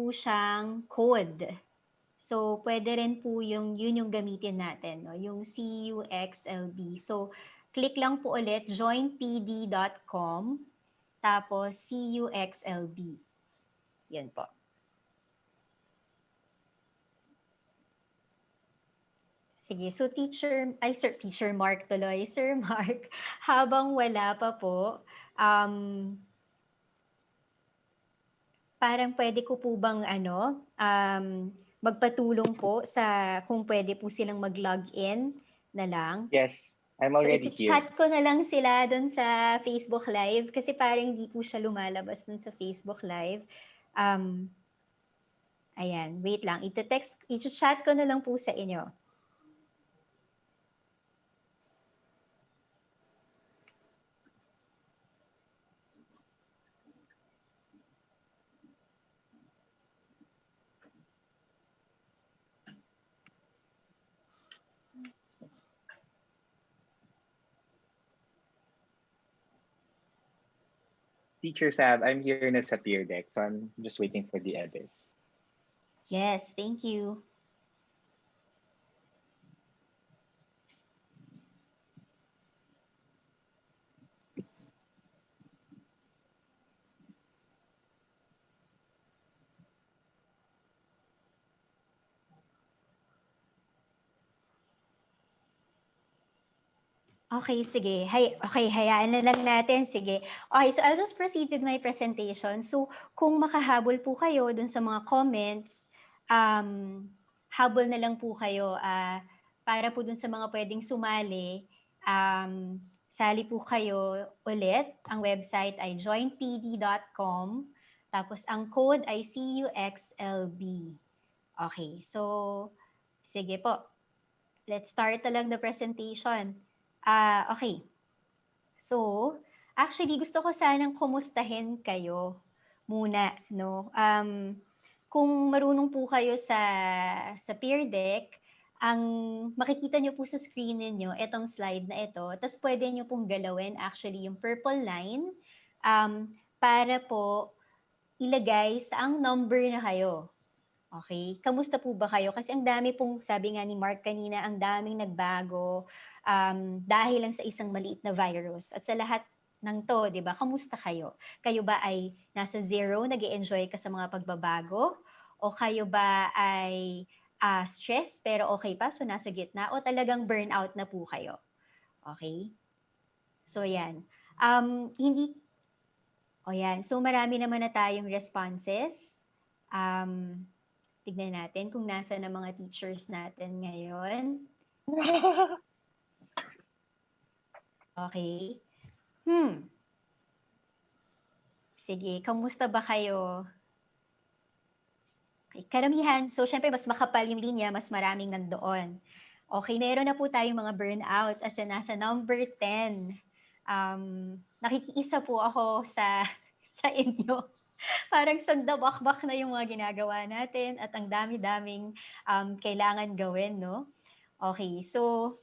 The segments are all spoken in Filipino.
po siyang code. So, pwede rin po yun yung gamitin natin, no? Yung CUXLB. So, click lang po ulit, joinpd.com, tapos CUXLB. Yan po. Sige, so Teacher Mark tuloy. Sir Mark, habang wala pa po, parang pwede ko po bang magpatulong po sa kung pwede po silang mag-login na lang. Yes, I'm So already here. i-chat ko na lang sila doon sa Facebook Live kasi parang hindi po siya lumalabas doon sa Facebook Live. Ayan, wait lang. I-chat ko na lang po sa inyo. Teacher Sab, I'm here na sa peer deck, so I'm just waiting for the edits. Yes, thank you. Okay, sige. Okay, hayaan na lang natin. Sige. Okay, so I'll just proceed with my presentation. So, kung makahabol po kayo dun sa mga comments, habol na lang po kayo para po dun sa mga pwedeng sumali. Sali po kayo ulit. Ang website ay joinpd.com. Tapos, ang code ay CUXLB. Okay, so, sige po. Let's start na lang the presentation. Okay. So, actually gusto ko sanang kumustahin kayo muna, no? Kung marunong po kayo sa peer deck, ang makikita nyo po sa screen ninyo, itong slide na ito, tapos pwede nyo pong galawin actually yung purple line para po ilagay sa ang number na kayo. Okay, kamusta po ba kayo? Kasi ang dami pong, sabi nga ni Mark kanina, ang daming nagbago dahil lang sa isang maliit na virus. At sa lahat ng to, di ba, kamusta kayo? Kayo ba ay nasa zero, nag-e-enjoy ka sa mga pagbabago? O kayo ba ay stress pero okay pa, so nasa gitna? O talagang burnout na po kayo? Okay? So yan. Yan. So marami naman na tayong responses. Tignan natin kung nasa na mga teachers natin ngayon. Okay. Sige, kamusta ba kayo? Okay, karamihan. So, syempre, mas makapal yung linya, mas maraming nandoon. Okay, meron na po tayong mga burnout as in nasa number 10. Nakikiisa po ako sa inyo. Parang sandabakbak na yung mga ginagawa natin at ang dami-daming kailangan gawin, no? Okay, so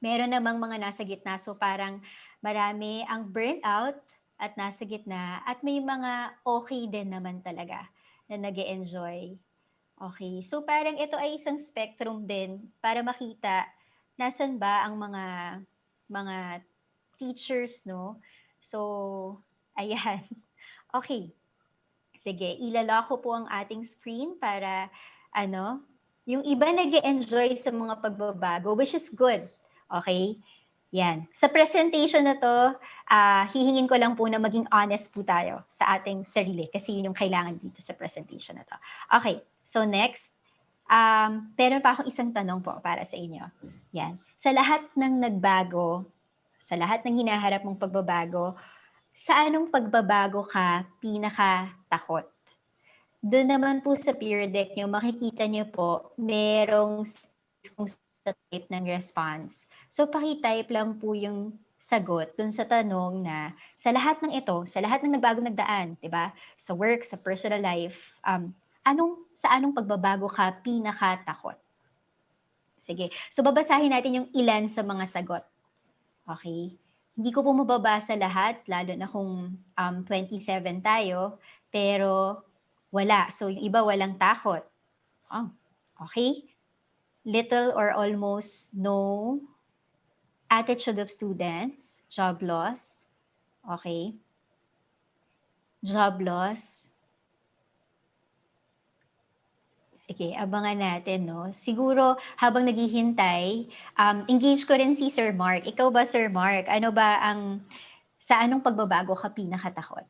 meron namang mga nasa gitna. So parang marami ang burnout at nasa gitna at may mga okay din naman talaga na nag-e-enjoy. Okay, so parang ito ay isang spectrum din para makita nasan ba ang mga teachers, no? So, ayan. Okay. Sige, ilalock ko po ang ating screen para yung iba nag-enjoy sa mga pagbabago, which is good. Okay? Yan. Sa presentation na to, hihingin ko lang po na maging honest po tayo sa ating sarili kasi yun yung kailangan dito sa presentation na to. Okay, so next. Pero pa akong isang tanong po para sa inyo. Yan. Sa lahat ng nagbago, sa lahat ng hinaharap mong pagbabago, sa anong pagbabago ka pinakatakot? Doon naman po sa peer deck nyo, makikita nyo po, merong kung sa type ng response. So, pakitype lang po yung sagot dun sa tanong na sa lahat ng ito, sa lahat ng nagbagong nagdaan, di ba? Sa work, sa personal life, sa anong pagbabago ka pinakatakot? Sige. So, babasahin natin yung ilan sa mga sagot. Okay? Hindi ko po mababasa lahat, lalo na kung 27 tayo, pero Wala. So yung iba walang takot. Oh, okay. Little or almost no attitude of students, job loss. Okay. Job loss. Sige, abangan natin, no? Siguro, habang naghihintay, engage ko rin si Sir Mark. Ikaw ba, Sir Mark? Ano ba sa anong pagbabago ka pinakatakot?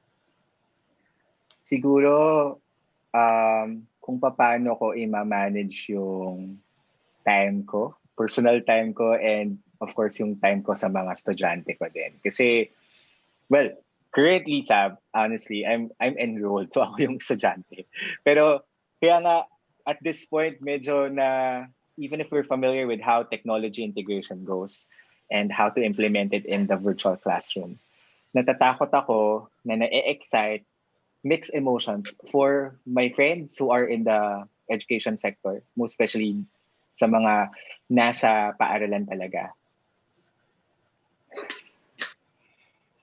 Siguro, kung paano ko i-manage yung time ko, personal time ko, and of course yung time ko sa mga estudyante ko din. Kasi, well, currently, Sab, honestly, I'm enrolled, so ako yung estudyante. Pero kaya nga, at this point, medyo na, even if we're familiar with how technology integration goes and how to implement it in the virtual classroom, natatakot ako na na-excite mixed emotions for my friends who are in the education sector, most especially sa mga nasa paaralan talaga.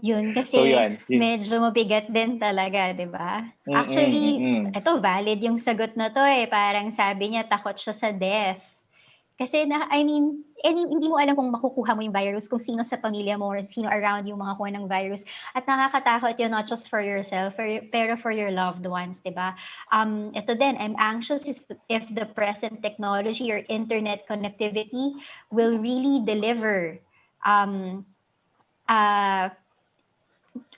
Yun, So kasi yun. medyo mabigat din talaga, 'di ba? Mm-mm, Actually, mm-mm. ito valid yung sagot na 'to, eh, parang sabi niya takot siya sa death. Kasi I mean, hindi mo alam kung makukuha mo yung virus, kung sino sa pamilya mo or sino around yung makakuha ng virus. At nakakatakot yun not just for yourself, pero for your loved ones, 'di ba? Ito din, I'm anxious if the present technology or internet connectivity will really deliver um, uh,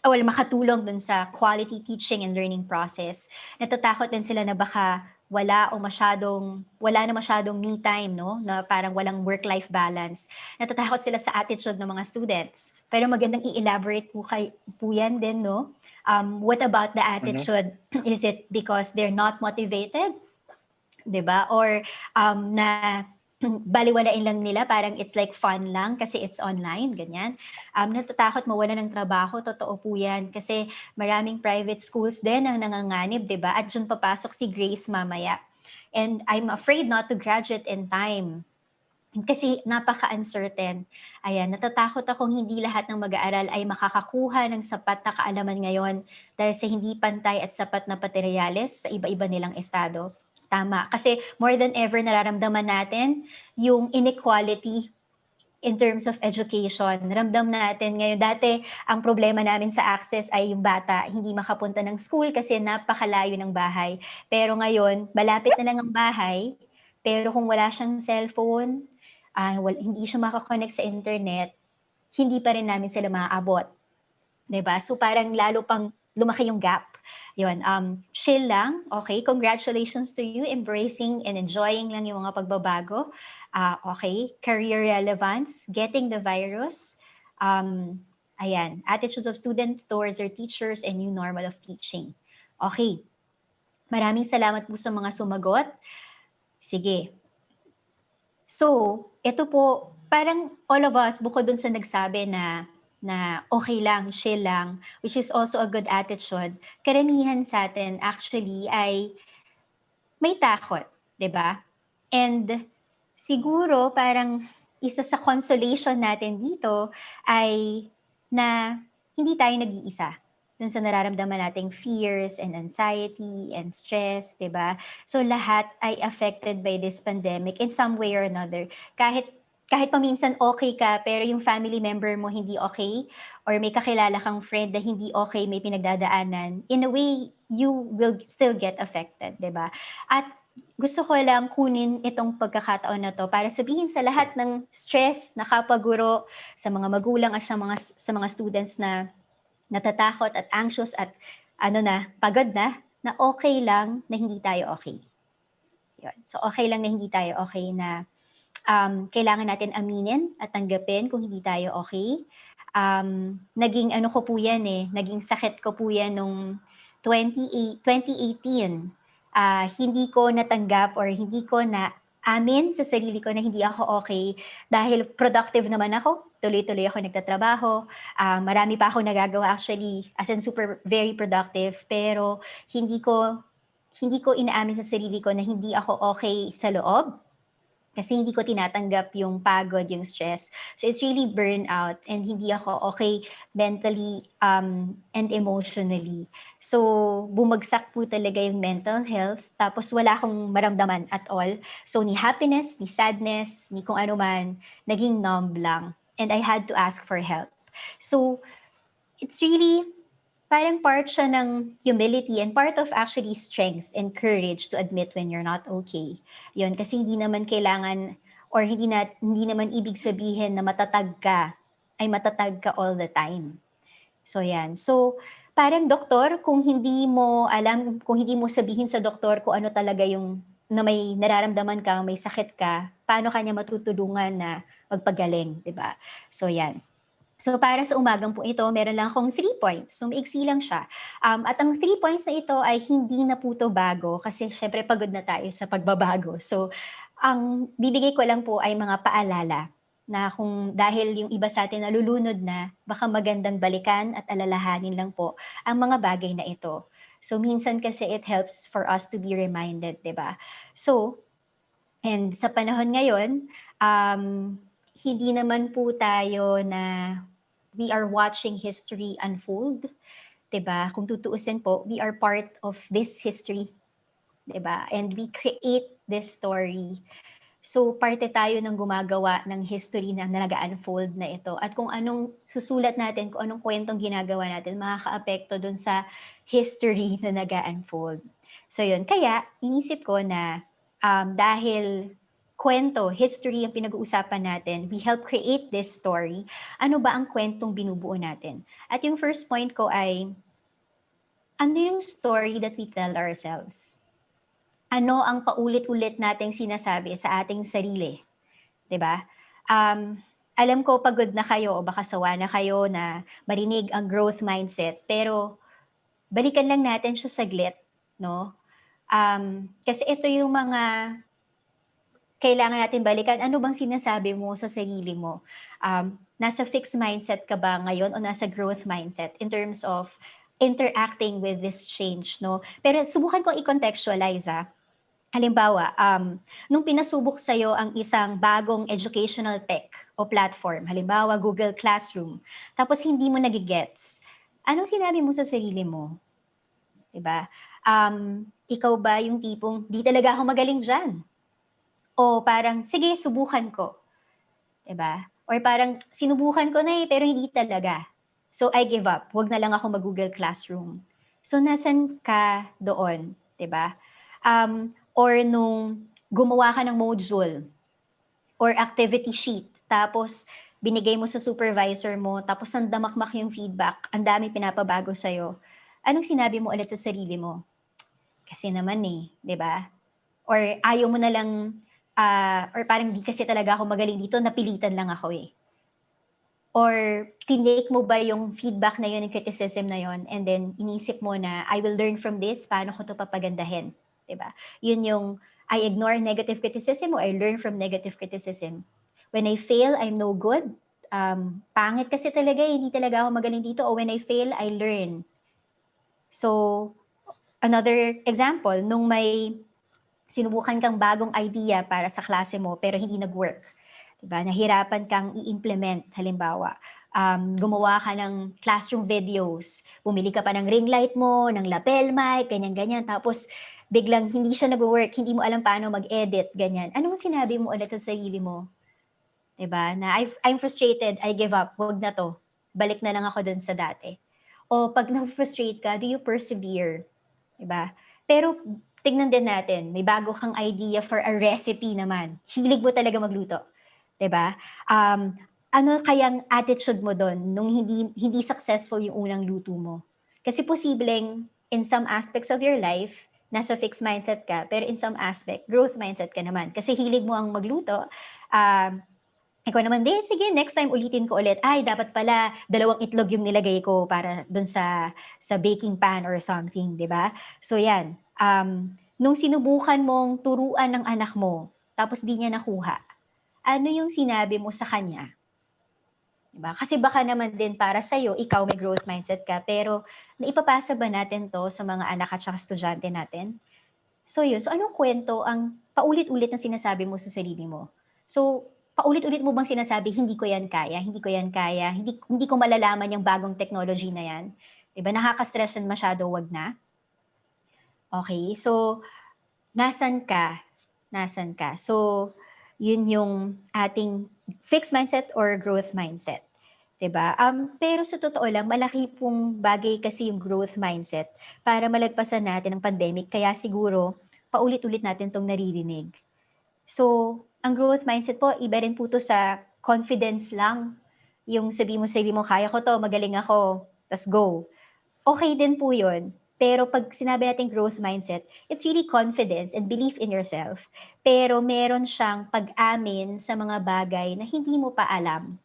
makatulong dun sa quality teaching and learning process. Natatakot din sila na baka wala na masyadong me time, no? Na parang walang work-life balance. Natatakot sila sa attitude ng mga students. Pero magandang i-elaborate po yan din, no? What about the Mhm. attitude? Is it because they're not motivated? 'Di ba? Or na balewalain lang nila, parang it's like fun lang kasi it's online, ganyan. Natatakot mawalan ng trabaho, totoo po 'yan. Kasi maraming private schools din ang nanganganib, 'di ba? At diyan papasok si Grace mamaya. And I'm afraid not to graduate in time. Kasi napaka-uncertain. Ayan, natatakot akong hindi lahat ng mag-aaral ay makakakuha ng sapat na kaalaman ngayon dahil sa hindi pantay at sapat na materyales sa iba-iba nilang estado. Tama, kasi more than ever nararamdaman natin yung inequality in terms of education. Ramdam natin ngayon, dati ang problema namin sa access ay yung bata hindi makapunta ng school kasi napakalayo ng bahay. Pero ngayon, malapit na lang ang bahay, pero kung wala siyang cellphone, hindi siya maka-connect sa internet, hindi pa rin namin sila maaabot. 'Di ba? So parang lalo pang lumaki yung gap. Yun, chill lang, okay? Congratulations to you, embracing and enjoying lang yung mga pagbabago. Okay, career relevance, getting the virus, ayan, attitudes of students towards their teachers and new normal of teaching. Okay, maraming salamat po sa mga sumagot. Sige. So, ito po, parang all of us, bukod dun sa nagsabi na okay lang, chill lang, which is also a good attitude, karamihan sa atin actually ay may takot, 'di ba? And siguro parang isa sa consolation natin dito ay na hindi tayo nag-iisa dun sa nararamdaman nating fears and anxiety and stress, 'di ba? So lahat ay affected by this pandemic in some way or another. Kahit kahit paminsan okay ka pero yung family member mo hindi okay or may kakilala kang friend na hindi okay, may pinagdadaanan, in a way you will still get affected, 'di ba? At gusto ko lang kunin itong pagkakataon na 'to para sabihin sa lahat ng stress, nakapaguro, sa mga magulang at sa mga students na natatakot at anxious at pagod na okay lang na hindi tayo okay. 'Yun. So, okay lang na hindi tayo okay na, kailangan natin aminin at tanggapin kung hindi tayo okay. Naging ano ko po 'yan, eh, naging sakit ko po 'yan nung 2018. Hindi ko natanggap or hindi ko naamin sa sarili ko na hindi ako okay dahil productive naman ako, tuloy-tuloy ako nagtatrabaho, marami pa akong nagagawa actually, as in super very productive, pero hindi ko hindi ko inaamin sa sarili ko na hindi ako okay sa loob. Kasi hindi ko tinatanggap yung pagod, yung stress. So it's really burnout and hindi ako okay mentally and emotionally. So bumagsak po talaga yung mental health tapos wala akong maramdaman at all. So ni happiness, ni sadness, ni kung ano man, naging numb lang and I had to ask for help. So it's really parang part siya ng humility and part of actually strength and courage to admit when you're not okay. Yun, kasi hindi naman kailangan or hindi naman ibig sabihin na matatag ka ay matatag ka all the time. So yan. So parang doktor, kung hindi mo alam, kung hindi mo sabihin sa doktor kung ano talaga yung na may nararamdaman ka, may sakit ka, paano kanya matutulungan na magpagaling, 'di ba? So yan. So para sa umagang po ito, meron lang akong 3 points. So maiksi lang siya. At ang 3 points na ito ay hindi na po 'to bago kasi siyempre pagod na tayo sa pagbabago. So ang bibigay ko lang po ay mga paalala na kung dahil yung iba sa atin nalulunod na, baka magandang balikan at alalahanin lang po ang mga bagay na ito. So minsan kasi it helps for us to be reminded, 'di ba? So and sa panahon ngayon, um, hindi naman po tayo na we are watching history unfold, 'di ba? Kung tutuusin po, we are part of this history, 'di ba? And we create this story. So parte tayo ng gumagawa ng history na nag-a-unfold na ito at kung anong susulat natin, kung anong kuwentong ginagawa natin makakaapekto dun sa history na nag-a-unfold. So yun, kaya inisip ko na, dahil kuwento, history ang pinag-uusapan natin, we help create this story, ano ba ang kuwentong binubuo natin? At yung first point ko ay, ano yung story that we tell ourselves? Ano ang paulit-ulit nating sinasabi sa ating sarili, 'di ba? Alam ko pagod na kayo o baka sawa na kayo na marinig ang growth mindset, pero balikan lang natin siya saglit, 'no? Kasi ito yung mga kailangan natin balikan. Ano bang sinasabi mo sa sarili mo? Nasa fixed mindset ka ba ngayon o nasa growth mindset in terms of interacting with this change, 'no? Pero subukan kong i-contextualize, Halimbawa, nung pinasubok sa'yo ang isang bagong educational tech o platform, halimbawa Google Classroom, tapos hindi mo nage-gets, anong sinabi mo sa sarili mo, 'di ba? Ikaw ba yung tipong, "Di talaga ako magaling diyan." O parang, "Sige, subukan ko." 'Di ba? Or parang, "Sinubukan ko na, pero hindi talaga. So I give up, 'wag na lang ako mag-Google Classroom." So nasan ka doon, 'di ba? Or nung gumawa ka ng module or activity sheet tapos binigay mo sa supervisor mo tapos nandamakmak yung feedback, ang dami pinapabago sa'yo, anong sinabi mo ulit sa sarili mo? "Kasi naman, 'di ba?" Or ayaw mo na lang, or parang, "Di kasi talaga ako magaling dito, napilitan lang ako, eh." Or tinake mo ba yung feedback na yun, yung criticism na yun, and then inisip mo na, "I will learn from this, paano ko 'to papagandahin?" 'Di ba? Yun yung, I ignore negative criticism o I learn from negative criticism. When I fail, I'm no good. Pangit kasi talaga, hindi talaga ako magaling dito, o when I fail, I learn. So, another example, nung may sinubukan kang bagong idea para sa klase mo pero hindi nag-work, 'di ba? Nahirapan kang i-implement, halimbawa, gumawa ka ng classroom videos, bumili ka pa ng ring light mo, ng lapel mic, ganyan-ganyan, tapos biglang hindi siya nagwo-work, hindi mo alam paano mag-edit, ganyan. Anong sinabi mo ulit sa sarili mo, 'di ba? Na, I'm frustrated, I give up, 'wag na 'to, balik na lang ako dun sa dati." O 'pag na-frustrate ka, do you persevere? 'Di ba? Pero tignan din natin, may bago kang idea for a recipe naman, hilig mo talaga magluto, 'di ba? Um, Ano kayang attitude mo dun nung hindi hindi successful yung unang luto mo? Kasi posibleng in some aspects of your life, nasa fixed mindset ka, pero in some aspect, growth mindset ka naman. Kasi hilig mo ang magluto, um, ikaw naman, "'Di sige, next time ulitin ko ulit. Ay, dapat pala 2 itlog yung nilagay ko para dun sa baking pan or something," 'di ba? So 'yan, nung sinubukan mong turuan ng anak mo tapos 'di niya nakuha, ano yung sinabi mo sa kanya, 'di ba? Kasi baka naman din para sa'yo, ikaw may growth mindset ka, pero naipapasa ba natin 'to sa mga anak at saka estudyante natin? So 'yun, so anong kuwento ang paulit-ulit na sinasabi mo sa sarili mo. So, paulit-ulit mo bang sinasabi, "Hindi ko 'yan kaya, hindi ko 'yan kaya, hindi ko malalaman yung bagong technology na 'yan." 'Di ba, nakaka-stress yan masyado, 'wag na. Okey, so nasaan ka, nasaan ka? So, yun yung ating fixed mindset or growth mindset, 'di ba? Pero sa totoo lang malaki pong bagay kasi yung growth mindset para malagpasan natin ang pandemic kaya siguro paulit-ulit natin 'tong naririnig. So, ang growth mindset po iba rin po 'to sa confidence lang, yung sabihin mo sa sarili mo, "Kaya ko 'to, magaling ako, ta's go." Okey din po yun, pero 'pag sinabi nating growth mindset, it's really confidence and belief in yourself. Pero meron siyang pag-amin sa mga bagay na hindi mo pa alam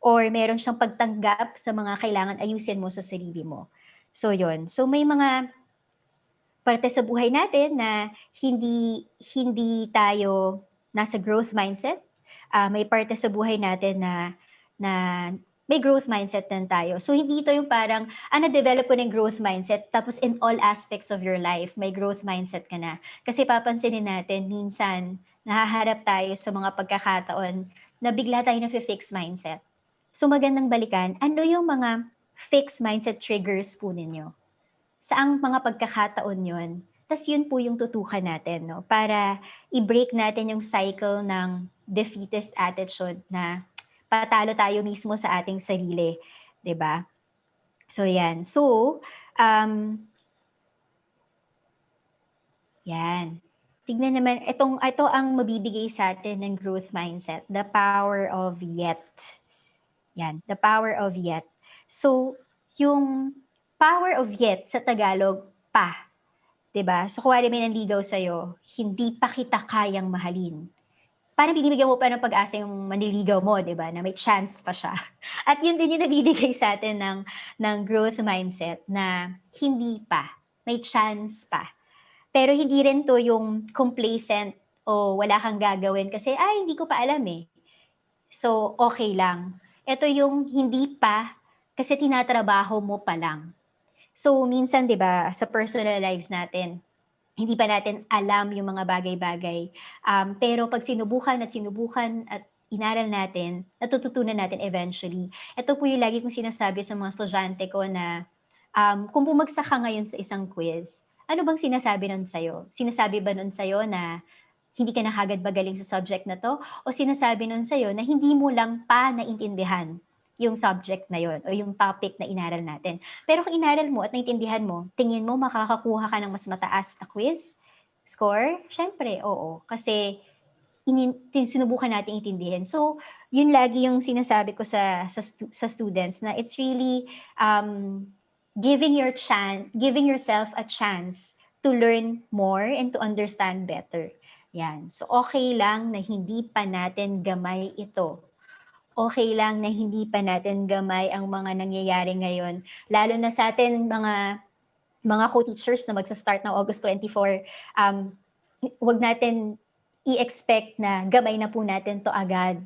or meron siyang pagtanggap sa mga kailangan ayusin mo sa sarili mo. So yun, so may mga parte sa buhay natin na hindi hindi tayo nasa growth mindset, may parte sa buhay natin na na may growth mindset din tayo. So hindi ito yung parang, na-develop ko na yung growth mindset tapos in all aspects of your life may growth mindset ka na. Kasi papansinin natin minsan nahaharap tayo sa mga pagkakataon na bigla tayong nafi-fixed mindset. So magandang balikan, ano yung mga fixed mindset triggers po ninyo? Saang mga pagkakataon yun? Tas yun po yung tutukan natin 'no, para i-break natin yung cycle ng defeatist attitude na patalo tayo mismo sa ating sarili, 'di ba? So yan. So, um, yan. Tignan naman ito ang mabibigay sa'tin ng growth mindset, the power of yet. Yan, the power of yet. So, yung power of yet sa Tagalog, pa. 'Di ba? So kunwari may nanligaw sa'yo, hindi pa kita kayang mahalin. Parang binibigyan mo pa ng pag-asa yung manliligaw mo, 'di ba, na may chance pa siya. At yun din yung nabibigay sa'tin ng growth mindset na hindi pa, may chance pa. Pero hindi rin 'to yung complacent o wala kang gagawin kasi, "Ay hindi ko pa alam, eh." So, okey lang. Ito yung hindi pa, kasi tinatrabaho mo pa lang. So, minsan 'di ba, sa personal lives natin hindi pa natin alam yung mga bagay-bagay, pero 'pag sinubukan at inaral natin, natututunan natin eventually. Ito po yung lagi kong sinasabi sa mga estudyante ko na, kung bumagsak ka ngayon sa isang quiz, ano bang sinasabi nun sa'yo? Sinasabi ba nun sa'yo na hindi ka na kaagad magaling sa subject na 'to o sinasabi nun sa'yo na hindi mo lang pa naintindihan yung subject na yun o yung topic na inaral natin. Pero kung inaral mo at naintindihan mo, tingin mo makakakuha ka ng mas mataas na quiz score? Siyempre, oo. Kasi sinubukan nating intindihin. So, yun lagi yung sinasabi ko sa students na it's really, giving yourself a chance to learn more and to understand better. Yan. So, okey lang na hindi pa natin gamay ito. Okey lang na hindi pa natin gamay ang mga nangyayari ngayon, lalo na sa'tin mga co-teachers na magsa-start ng August 24, 'wag natin i-expect na gamay na po natin 'to agad.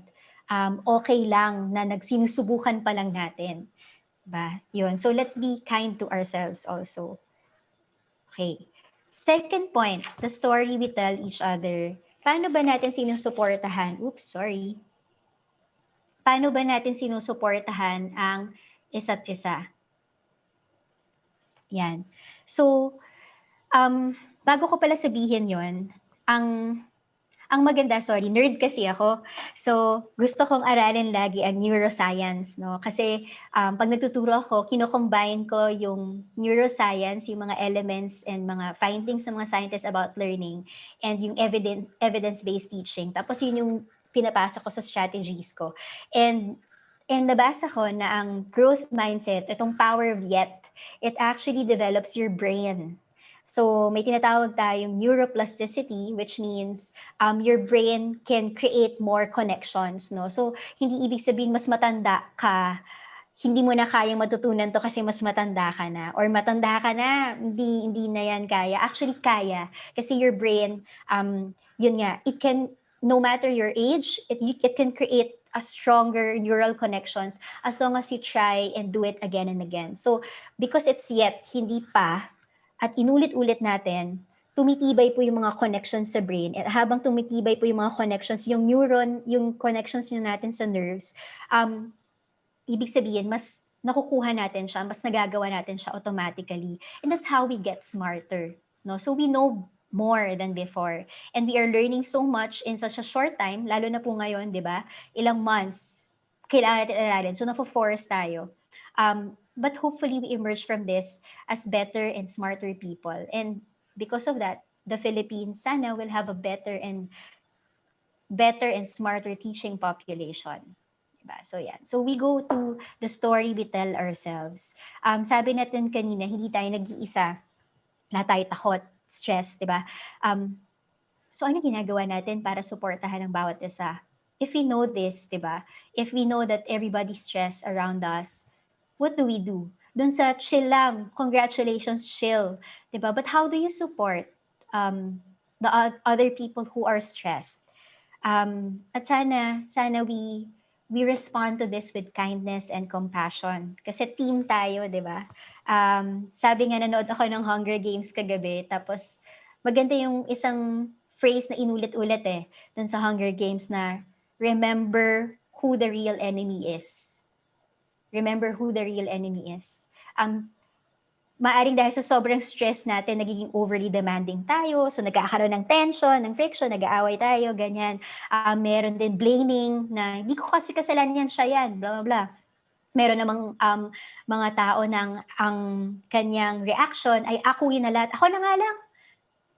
Okey lang na sinusubukan pa lang natin, 'di ba? Yun, so let's be kind to ourselves also. Okay. Second point, the story we tell each other. Paano ba natin sinusuportahan sorry. Paano ba natin sinusuportahan ang isa't isa? Yan. So, bago ko pala sabihin yon, ang ang maganda, sorry, nerd kasi ako. So, gusto kong aralin lagi ang neuroscience 'no, kasi, 'pag nagtuturo ako kino-combine ko yung neuroscience, yung mga elements and mga findings ng mga scientists about learning and yung evidence-based teaching. Tapos yun yung pinapasok ko sa strategies ko. And and nabasa ko na ang growth mindset, itong power of yet, it actually develops your brain. So, may tinatawag tayong neuroplasticity, which means your brain can create more connections, no? So, hindi ibig sabihin mas matanda ka, hindi mo na kayang matutunan 'to kasi mas matanda ka na or matanda ka na, hindi hindi na 'yan kaya. Actually, kaya. Kasi your brain, yun nga, it can no matter your age, it can create a stronger neural connections as long as you try and do it again and again. So, because it's yet, hindi pa, at inulit-ulit natin, tumitibay po yung mga connections sa brain, at habang tumitibay po yung mga connections, yung neuron, yung connections yun natin sa nerves, ibig sabihin mas nakukuha natin siya, mas nagagawa natin siya automatically. And that's how we get smarter, no? So we know more than before. And we are learning so much in such a short time, lalo na po ngayon, di ba? Ilang months, kailangan natin aralin. So nafo-force tayo. But hopefully we emerge from this as better and smarter people. And because of that, the Philippines sana will have a better and smarter teaching population. Diba? So yan. So we go to the story we tell ourselves. Sabi natin kanina, hindi tayo nag-iisa. Lahat tayo takot, stress, di ba? So ano ginagawa natin para suportahan ang bawat isa? If we know this, di ba? If we know that everybody's stressed around us, what do we do? Dun sa chill lang, congratulations, chill. Di ba? But how do you support the other people who are stressed? At sana we respond to this with kindness and compassion. Kasi team tayo, di ba? Sabi nga, nanood ako ng Hunger Games kagabi, tapos maganda yung isang phrase na inulit-ulit dun sa Hunger Games na, remember who the real enemy is. Remember who the real enemy is. Maaring dahil sa sobrang stress natin, nagiging overly demanding tayo, so nagkakaroon ng tension, ng friction, nag-aaway tayo, ganyan. Meron din blaming na, hindi ko kasi kasalanan yan, siya yan, blah, blah, blah. Meron namang mga tao ng ang kanyang reaction ay akuin na lahat. Ako na nga lang,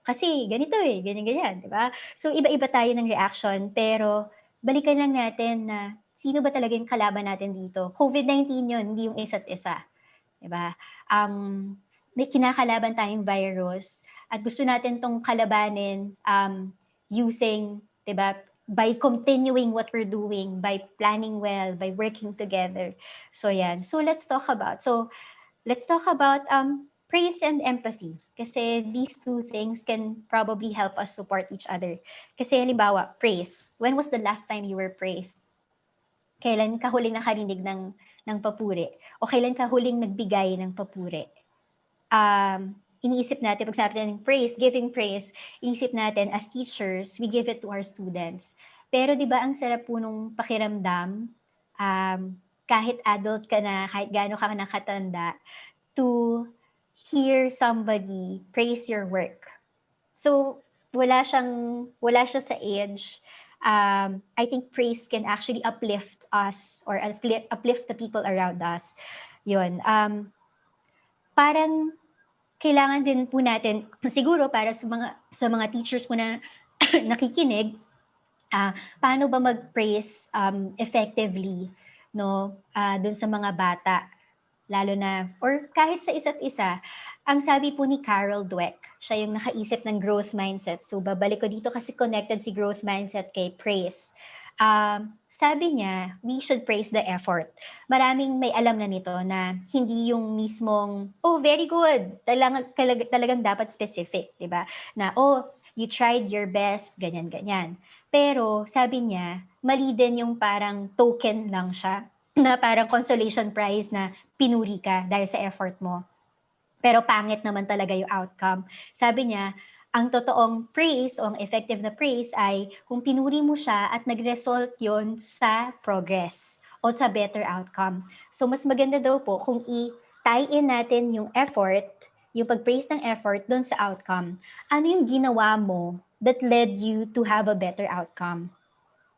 kasi ganito ganyan, ganyan, di ba? So iba-iba tayo ng reaction, pero balikan lang natin na sino ba talaga yung kalaban natin dito? COVID-19 yun, hindi yung isa't isa. 'Di ba? May kinakalaban tayong virus at gusto natin 'tong kalabanin, using, 'di ba, by continuing what we're doing, by planning well, by working together. So 'yan. Let's talk about praise and empathy, kasi these two things can probably help us support each other. Kasi halimbawa, praise. When was the last time you were praised? Kailan ka huling nakarinig ng papuri? O kailan ka huling nagbigay ng papuri? Iniisip natin, pag sabi natin praise, giving praise, iniisip natin as teachers, we give it to our students. Pero di ba ang sarap po nung pakiramdam, kahit adult ka na, kahit gaano ka nakatanda, to hear somebody praise your work. So, wala siya sa age. I think praise can actually uplift us or uplift the people around us. Yun. Parang kailangan din po natin, siguro para sa mga teachers po na nakikinig, paano ba mag-praise effectively, no, dun sa mga bata, lalo na, or kahit sa isa't isa. Ang sabi po ni Carol Dweck, siya yung nakaisip ng growth mindset. So babalik ko dito kasi connected si growth mindset kay praise. Sabi niya, we should praise the effort. Maraming may alam na nito na hindi yung mismong, oh, very good, talagang dapat specific, di ba? Na, oh, you tried your best, ganyan-ganyan. Pero sabi niya, mali din yung parang token lang siya, na parang consolation prize na pinuri ka dahil sa effort mo. Pero pangit naman talaga yung outcome. Sabi niya, ang totoong praise o ang effective na praise ay kung pinuri mo siya at nag-result yon sa progress o sa better outcome. So mas maganda daw po kung i-tie in natin yung effort, yung pag-praise ng effort doon sa outcome. Ano yung ginawa mo that led you to have a better outcome?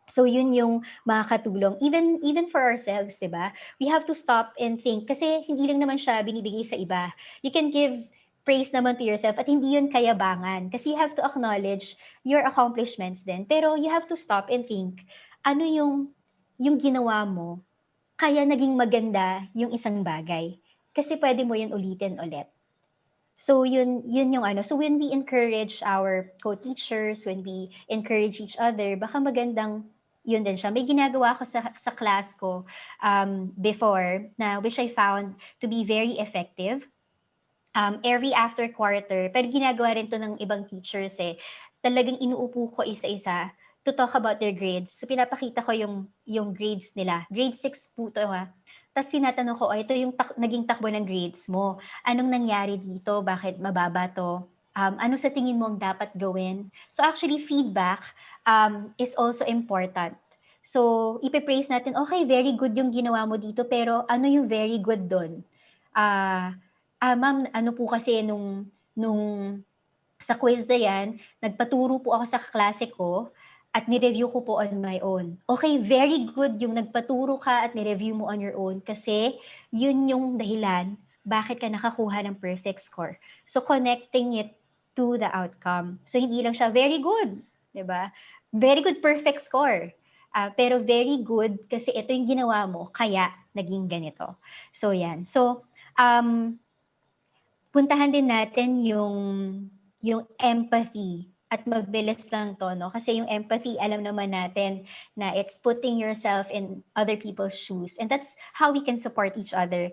So yun yung makakatulong. Even for ourselves, 'di ba? We have to stop and think kasi hindi lang naman siya binibigay sa iba. You can give praise naman to yourself at hindi yun kayabangan kasi you have to acknowledge your accomplishments din. Pero you have to stop and think, ano yung ginawa mo kaya naging maganda yung isang bagay. Kasi pwede mo yun ulitin ulit. So yun yung ano. So when we encourage our co-teachers, when we encourage each other, baka magandang yun din siya. May ginagawa ko sa class ko before na which I found to be very effective. Every after quarter, pero ginagawa rin to ng ibang teachers talagang inuupo ko isa-isa to talk about their grades. So pinapakita ko yung grades nila. Grade 6 po to Tapos tinatanong ko, ito yung naging takbo ng grades mo. Anong nangyari dito? Bakit mababa to? Ano sa tingin mo ang dapat gawin? So actually feedback, is also important. So ipe-praise natin, "Okey, very good yung ginawa mo dito, pero ano yung very good dun?" Ah, "Ma'am, ano po kasi nung sa quiz na 'yan, nagpaturo po ako sa kaklase ko at ni-review ko po on my own." Okay, very good yung nagpaturo ka at ni-review mo on your own kasi yun yung dahilan bakit ka nakakuha ng perfect score. So, connecting it to the outcome. So, hindi lang siya very good, 'di ba? Very good perfect score, pero very good kasi ito yung ginawa mo kaya naging ganito. So, 'yan. So, um puntahan din natin yung empathy at mabilis lang 'to 'no, kasi yung empathy alam naman natin na it's putting yourself in other people's shoes and that's how we can support each other.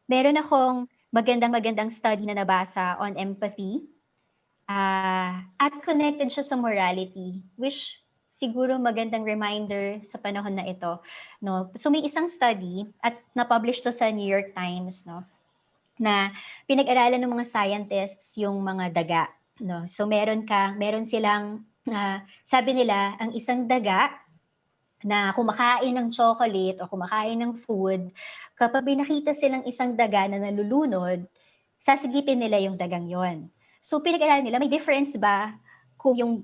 Meron akong magandang-magandang study na nabasa on empathy, at connected siya sa morality, which siguro magandang reminder sa panahon na ito 'no. So may isang study at na-publish 'to sa New York Times 'no, na pinag-aralan ng mga scientists yung mga daga 'no. So meron silang, sabi nila ang isang daga na kumakain ng chocolate o kumakain ng food, kapag may nakita silang isang daga na nalulunod, sasigipin nila yung dagang yon. So pinag-aralan nila may difference ba kung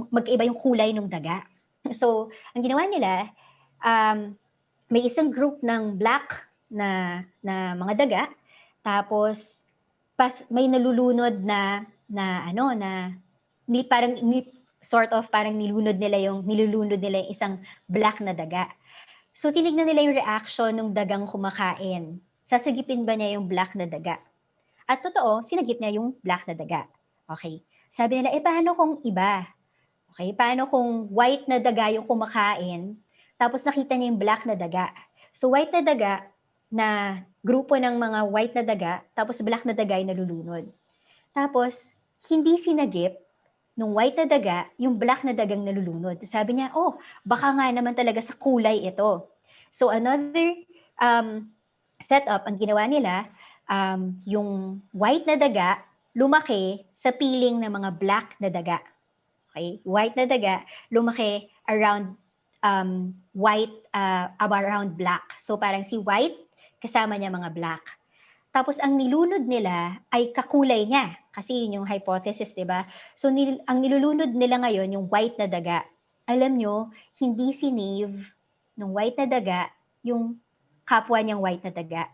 magkaiba yung kulay ng daga. So ang ginawa nila, um, may isang group ng black na mga daga, tapos may nalulunod na ano, na sort of parang nilulunod nila yung isang black na daga. So tinignan nila yung reaction nung dagang kumakain. Sasagipin ba niya yung black na daga? At totoo, sinagip niya yung black na daga. Okay. Sabi nila, paano kung iba? Okay, paano kung white na daga yung kumakain, tapos nakita niya yung black na daga. So white na daga na grupo ng mga white na daga, tapos black na daga yung nalulunod. Tapos hindi sinagip nung white na daga yung black na dagang nalulunod. Sabi niya, "Oh, baka nga naman talaga sa kulay ito." So another, setup ang ginawa nila, yung white na daga lumaki sa piling ng mga black na daga. Okay, white na daga, lumaki around, around black. So parang si white, kasama niya mga black. Tapos ang nilunod nila ay kakulay niya, kasi yun yung hypothesis, 'di ba? So ang nilulunod nila ngayon yung white na daga. Alam niyo, hindi sinave nung white na daga yung kapwa niyang white na daga.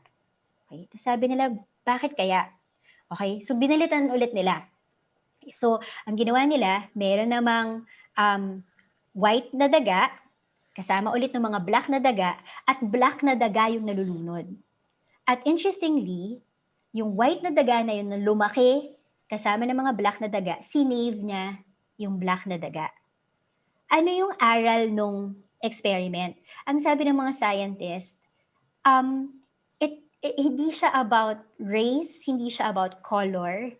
Okay, ta's sabi nila, "Bakit kaya?" Okay, so binalitan ulit nila. So, ang ginawa nila, meron namang, white na daga, kasama ulit ng mga black na daga, at black na daga yung nalulunod. At interestingly, yung white na daga na yun na lumaki, kasama ng mga black na daga, sinave niya yung black na daga. Ano yung aral nung experiment? Ang sabi ng mga scientist, um, hindi siya about race, hindi siya about color.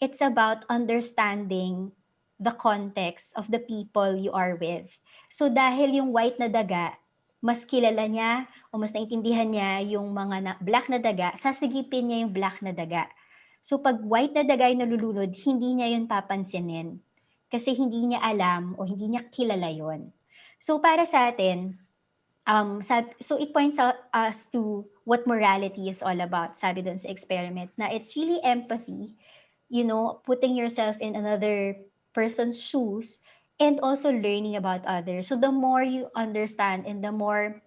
It's about understanding the context of the people you are with. So dahil yung white na daga, mas kilala niya o mas naintindihan niya yung mga black na daga, sasigipin niya yung black na daga. So pag white na daga yung nalulunod, hindi niya yun papansinin. Kasi hindi niya alam o hindi niya kilala yon. So para sa atin, so it points out us to what morality is all about, sabi dun sa experiment, na it's really empathy, putting yourself in another person's shoes and also learning about others. So the more you understand and the more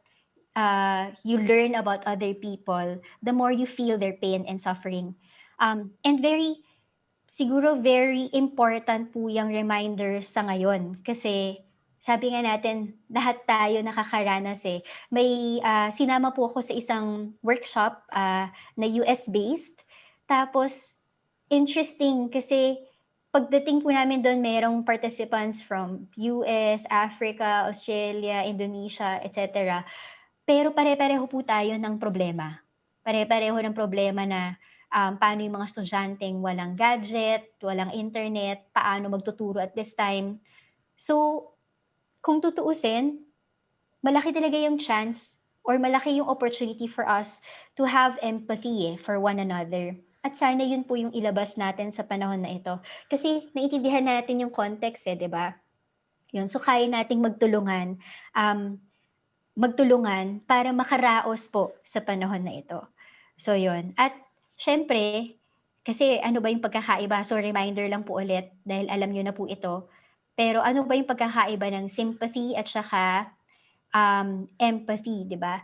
you learn about other people, the more you feel their pain and suffering. And siguro very important po yung reminders sa ngayon kasi sabi nga natin lahat tayo nakakaranas, eh. Sinama po ako sa isang workshop, na US-based, tapos interesting kasi pagdating po namin dun merong participants from US, Africa, Australia, Indonesia, et cetera. Pero pare-pareho po tayo ng problema. Pare-pareho ng problema na, paano yung mga estudyanteng walang gadget, walang internet, paano magtuturo at this time. So, kung tutuusin, malaki talaga yung chance or malaki yung opportunity for us to have empathy, for one another. At sana yun po yung ilabas natin sa panahon na ito. Kasi naiintindihan natin yung context, 'di ba? Yun, so kaya nating um, magtulungan para makaraos po sa panahon na ito. So yun, at siyempre, kasi ano ba yung pagkakaiba, so reminder lang po ulit dahil alam niyo na po ito, pero ano ba yung pagkakaiba ng sympathy at saka, empathy, 'di ba?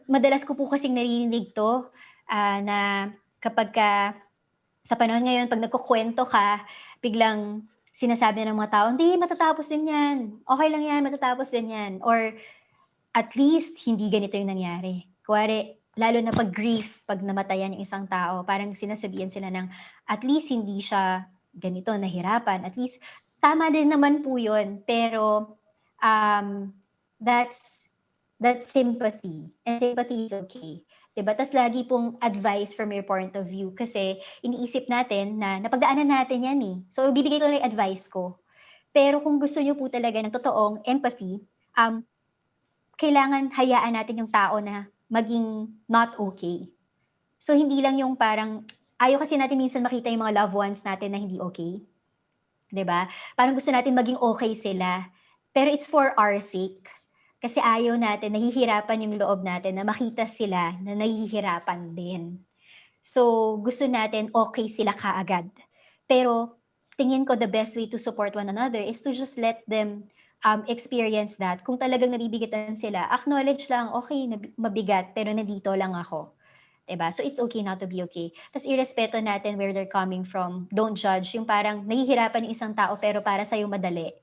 Madalas ko po kasing naririnig 'to, na kapagka sa panahon ngayon 'pag nagkukuwento ka, biglang sinasabi ng mga tao, "Hindi, matatapos din 'yan. Okey lang 'yan, matatapos din 'yan." Or at least hindi ganito yung nangyari. Kunwari, lalo na 'pag grief, 'pag namatayan yung isang tao, parang sinasabihan sila ng, at least hindi siya ganito, nahirapan, at least tama din naman po yun, pero, um, that's that's sympathy, and sympathy is okay, 'di ba? Ta's lagi pong advice from your point of view kasi iniisip natin na napagdaanan natin 'yan, eh. So, ibibigay ko lang yung advice ko. Pero kung gusto niyo po talaga ng totoong empathy, um, kailangan hayaan natin yung tao na maging not okay. So, hindi lang yung parang ayaw kasi natin minsan makita yung mga loved ones natin na hindi okay, 'di ba? Parang gusto natin maging okay sila, pero it's for our sake. Kasi ayaw natin, nahihirapan yung loob natin na makita sila na nahihirapan din. So, gusto natin okay sila kaagad. Pero tingin ko the best way to support one another is to just let them, experience that. Kung talagang nabibigatan sila, acknowledge lang, "Okey, mabigat pero nandito lang ako." 'Di ba? So, it's okay not to be okay. Ta's irespeto natin where they're coming from. Don't judge, yung parang nahihirapan yung isang tao pero para sa'yo madali.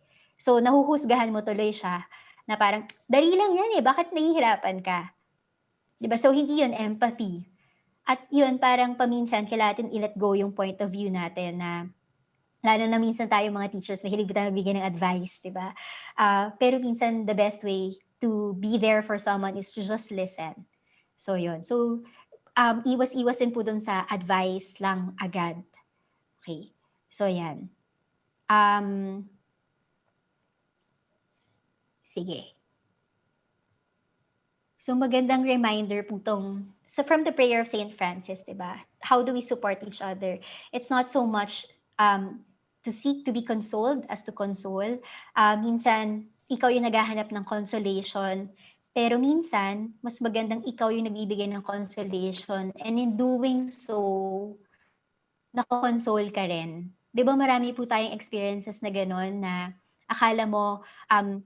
So, nahuhusgahan mo tuloy siya na parang, "Dali lang 'yan, eh, bakit nahihirapan ka?" 'Di ba? So, hindi yun empathy. At yun, parang paminsan kailangan natin i-let go yung point of view natin na lalo na minsan tayong mga teachers mahilig tayo magbigay ng advice, 'di ba? Pero minsan the best way to be there for someone is to just listen. So yun. So, iwas-iwas din po dun sa advice lang agad, okey. So yan, um, sige. So magandang reminder po 'tong from the prayer of Saint Francis, 'di ba? How do we support each other? It's not so much, to seek to be consoled as to console. Minsan ikaw yung naghahanap ng consolation, pero minsan mas magandang ikaw yung nagbibigay ng consolation, and in doing so, nako-console ka rin. 'Di ba marami po tayong experiences na gano'n na akala mo,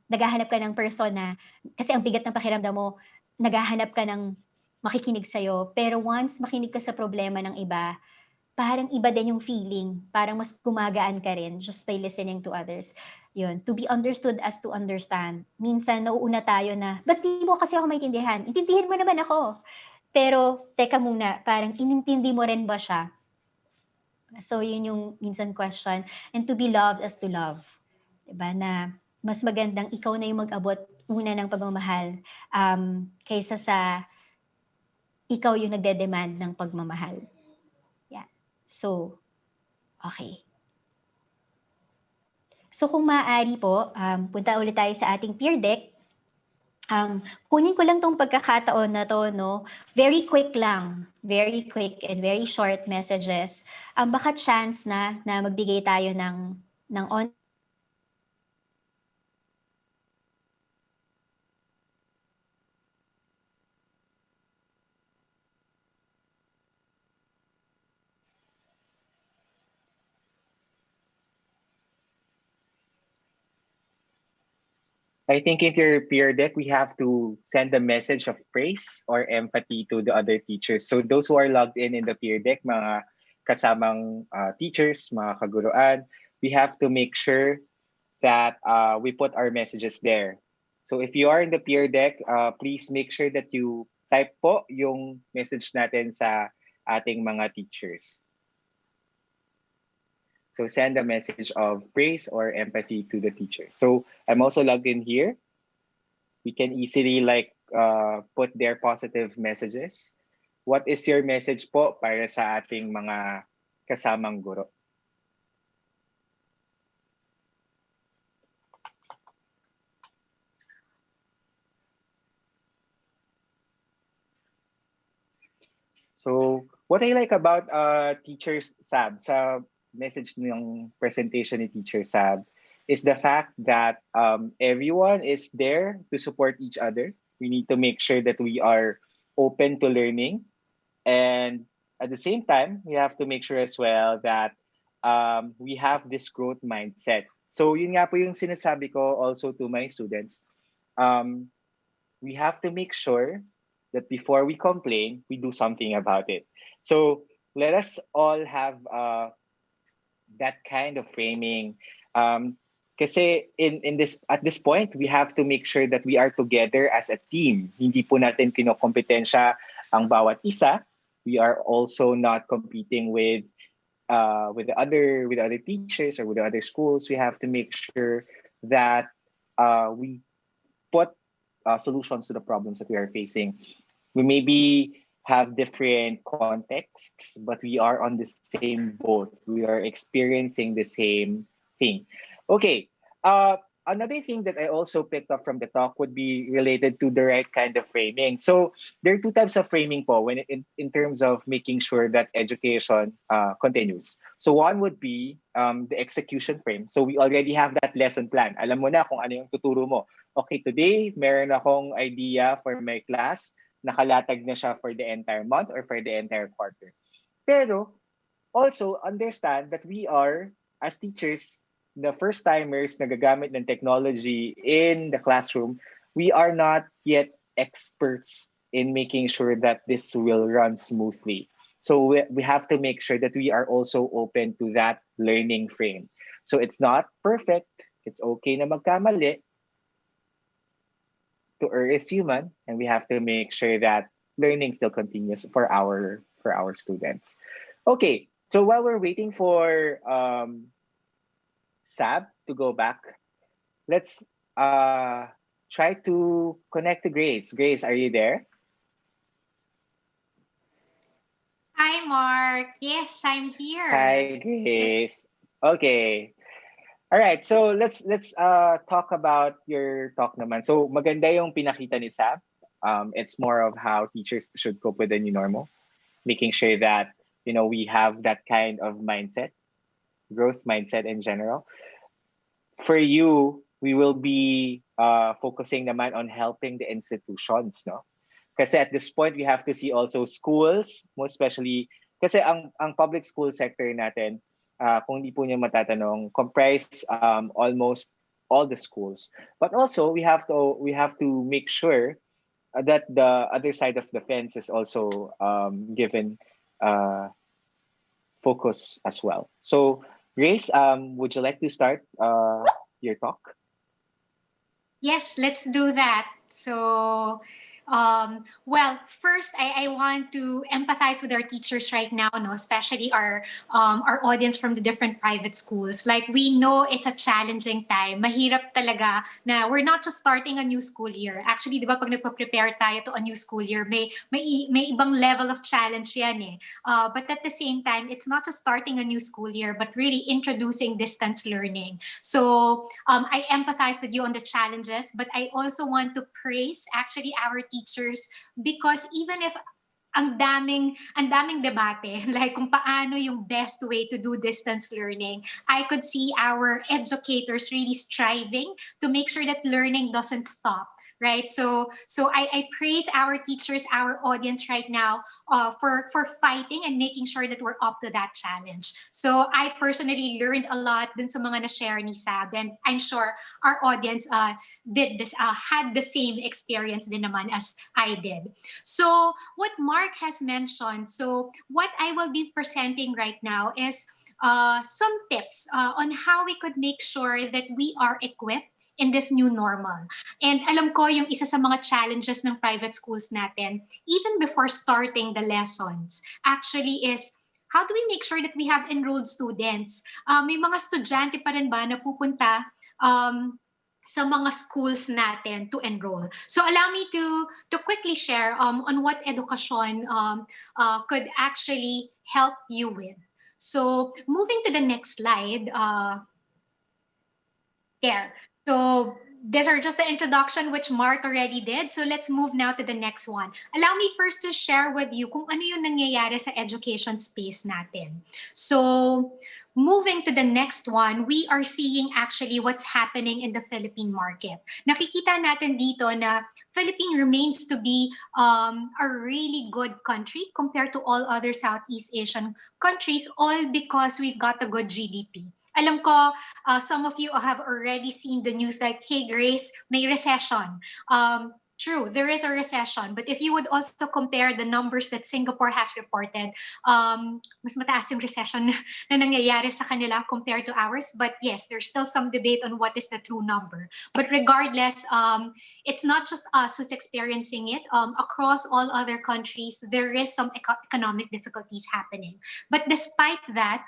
naghahanap ka ng person na kasi ang bigat ng pakiramdam mo, naghahanap ka ng makikinig sa'yo, pero once makinig ka sa problema ng iba, parang iba din yung feeling, parang mas gumagaan ka rin just by listening to others. Yun, to be understood as to understand. Minsan nauuna tayo na, "Ba't di mo kasi ako maintindihan?" Intindihin mo naman ako. Pero teka muna, parang inintindi mo rin ba siya? So yun yung minsan question, and to be loved as to love, 'di ba, na mas magandang ikaw na yung mag-abot una ng pagmamahal, kaysa sa ikaw yung nagde-demand ng pagmamahal, yan. So, okey. So kung maaari po, punta ulit tayo sa ating peer deck. Kunin ko lang 'tong pagkakataon na 'to 'no, very quick lang, very quick and very short messages. Baka chance na magbigay tayo ng I think in your peer deck, we have to send a message of praise or empathy to the other teachers. So those who are logged in the peer deck, mga kasamang teachers, mga kaguruan, we have to make sure that we put our messages there. So if you are in the peer deck, please make sure that you type po yung message natin sa ating mga teachers. So send a message of praise or empathy to the teacher. So I'm also logged in here. We can easily put their positive messages. What is your message po para sa ating mga kasamang guro? So what I like about Teacher Sab, sa message ng presentation ni Teacher Sab, is the fact that everyone is there to support each other. We need to make sure that we are open to learning. And at the same time, we have to make sure as well that we have this growth mindset. So yun nga po yung sinasabi ko also to my students. Um, we have to make sure that before we complain, we do something about it. So let us all have that kind of framing. Kasi in this at this point, we have to make sure that we are together as a team. Hindi po natin kinokompetensya ang bawat isa. We are also not competing with the other teachers or with the other schools. We have to make sure that we put solutions to the problems that we are facing. We maybe have different contexts, but we are on the same boat. We are experiencing the same thing. Okay. Another thing that I also picked up from the talk would be related to the right kind of framing. So there are two types of framing po when in terms of making sure that education continues. So one would be the execution frame. So we already have that lesson plan. Alam mo na kung ano yung tuturo mo. Okay, today, meron akong idea for my class. Nakalatag na siya for the entire month or for the entire quarter. Pero also understand that we are, as teachers, the first timers na gagamit ng technology in the classroom, we are not yet experts in making sure that this will run smoothly. So we have to make sure that we are also open to that learning frame. So it's not perfect. It's okay na magkamali. To err is human, and we have to make sure that learning still continues for our students. Okay, so while we're waiting for Sab to go back, let's try to connect to Grace. Grace, are you there? Hi, Mark. Yes, I'm here. Hi, Grace. Okay. All right, so let's talk about your talk naman. So maganda yung pinakita ni Sab. It's more of how teachers should cope with the new normal, making sure that we have that kind of mindset, growth mindset in general. For you, we will be focusing naman on helping the institutions, no? Kasi at this point, we have to see also schools, most especially, kasi ang public school sector natin, kung di po niyo matatanong, comprise almost all the schools. But also, we have to make sure that the other side of the fence is also given focus as well. So, Grace, would you like to start your talk? Yes, let's do that. So, well, first, I want to empathize with our teachers right now, no, especially our audience from the different private schools. Like, we know it's a challenging time. Mahirap talaga na we're not just starting a new school year. Actually, di ba, pag nagpa-prepare tayo to a new school year, may ibang level of challenge yan eh. But at the same time, it's not just starting a new school year, but really introducing distance learning. So I empathize with you on the challenges, but I also want to praise actually our teachers, because even if ang daming debate like kung paano yung best way to do distance learning, I could see our educators really striving to make sure that learning doesn't stop, right? So I praise our teachers, our audience right now, for fighting and making sure that we're up to that challenge. So I personally learned a lot dun sa mga na-share ni Sab, and I'm sure our audience had the same experience din naman as I did. So what Mark has mentioned, so what I will be presenting right now is some tips on how we could make sure that we are equipped in this new normal. And alam ko yung isa sa mga challenges ng private schools natin, even before starting the lessons, actually is how do we make sure that we have enrolled students? May mga estudyante pa rin ba na pupunta sa mga schools natin to enroll? So allow me to quickly share on what education could actually help you with. So moving to the next slide, there. So these are just the introduction which Mark already did. So let's move now to the next one. Allow me first to share with you kung ano yung nangyayari sa education space natin. So moving to the next one, we are seeing actually what's happening in the Philippine market. Nakikita natin dito na Philippines remains to be a really good country compared to all other Southeast Asian countries, all because we've got a good GDP. Alam ko, some of you have already seen the news like, hey Grace, may recession. True, there is a recession, but if you would also compare the numbers that Singapore has reported, mas mataas yung recession na nangyayari sa kanila compared to ours. But yes, there's still some debate on what is the true number. But regardless, it's not just us who's experiencing it. Across all other countries, there is some economic difficulties happening. But despite that,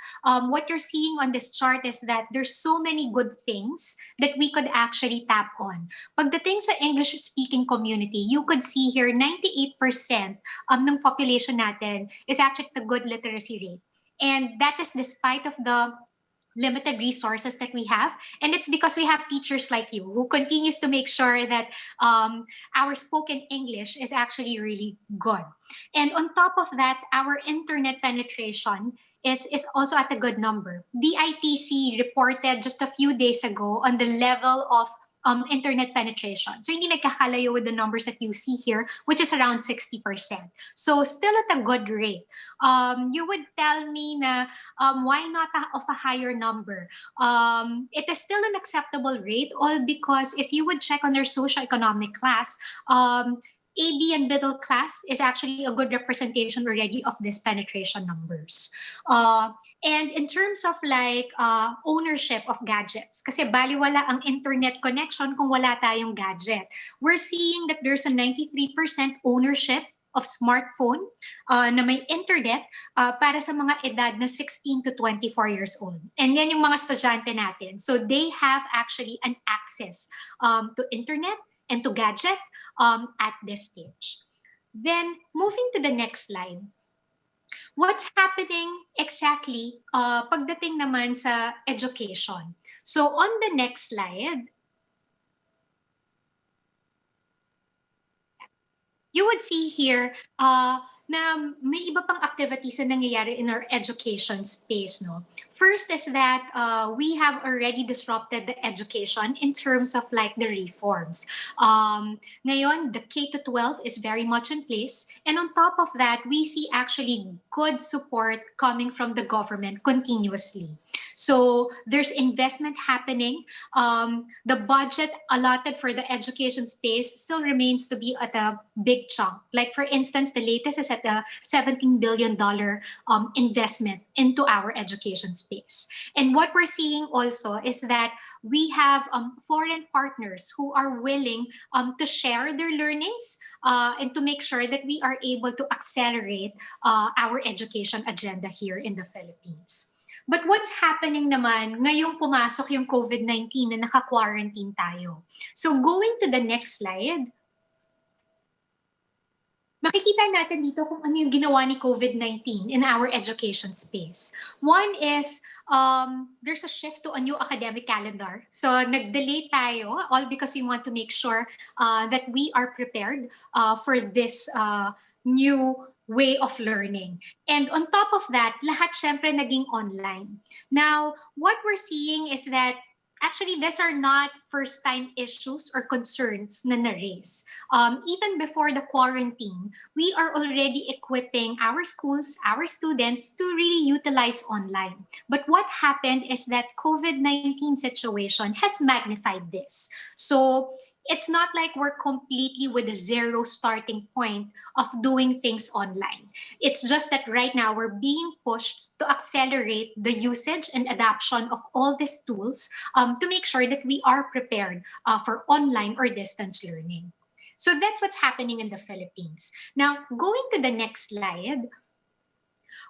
what you're seeing on this chart is that there's so many good things that we could actually tap on. Pagdating sa English-speaking community, you could see here 98% ng population natin is actually the good literacy rate. And that is despite of the limited resources that we have. And it's because we have teachers like you who continues to make sure that our spoken English is actually really good. And on top of that, our internet penetration is also at a good number. The ITC reported just a few days ago on the level of internet penetration. So hindi nagkakalayo with the numbers that you see here, which is around 60%. So still at a good rate. You would tell me na why not of a higher number? It is still an acceptable rate, all because if you would check on their socioeconomic class, AB and middle class is actually a good representation already of this penetration numbers. And in terms of like ownership of gadgets, kasi baliwala ang internet connection kung wala tayong gadget. We're seeing that there's a 93% ownership of smartphone na may internet para sa mga edad na 16 to 24 years old. And yan yung mga estudyante natin. So they have actually an access to internet and to gadget at this stage. Then moving to the next slide. What's happening exactly pagdating naman sa education? So on the next slide, you would see here na may iba pang activities na nangyayari in our education space, no? First is that we have already disrupted the education in terms of like the reforms. Ngayon, the K-12 is very much in place. And on top of that, we see actually good support coming from the government continuously. So there's investment happening. The budget allotted for the education space still remains to be at a big chunk. Like for instance, the latest is at a $17 billion investment into our education space. And what we're seeing also is that we have foreign partners who are willing to share their learnings and to make sure that we are able to accelerate our education agenda here in the Philippines. But what's happening naman ngayong pumasok yung COVID-19 na naka-quarantine tayo? So going to the next slide, makikita natin dito kung ano yung ginawa ni COVID-19 in our education space. One is, there's a shift to a new academic calendar. So nag-delay tayo, all because we want to make sure that we are prepared for this new way of learning. And on top of that, lahat syempre naging online. Now, what we're seeing is that actually, these are not first-time issues or concerns na na-raise. Even before the quarantine, we are already equipping our schools, our students to really utilize online. But what happened is that COVID-19 situation has magnified this. So it's not like we're completely with a zero starting point of doing things online. It's just that right now we're being pushed to accelerate the usage and adoption of all these tools to make sure that we are prepared for online or distance learning. So that's what's happening in the Philippines. Now, going to the next slide,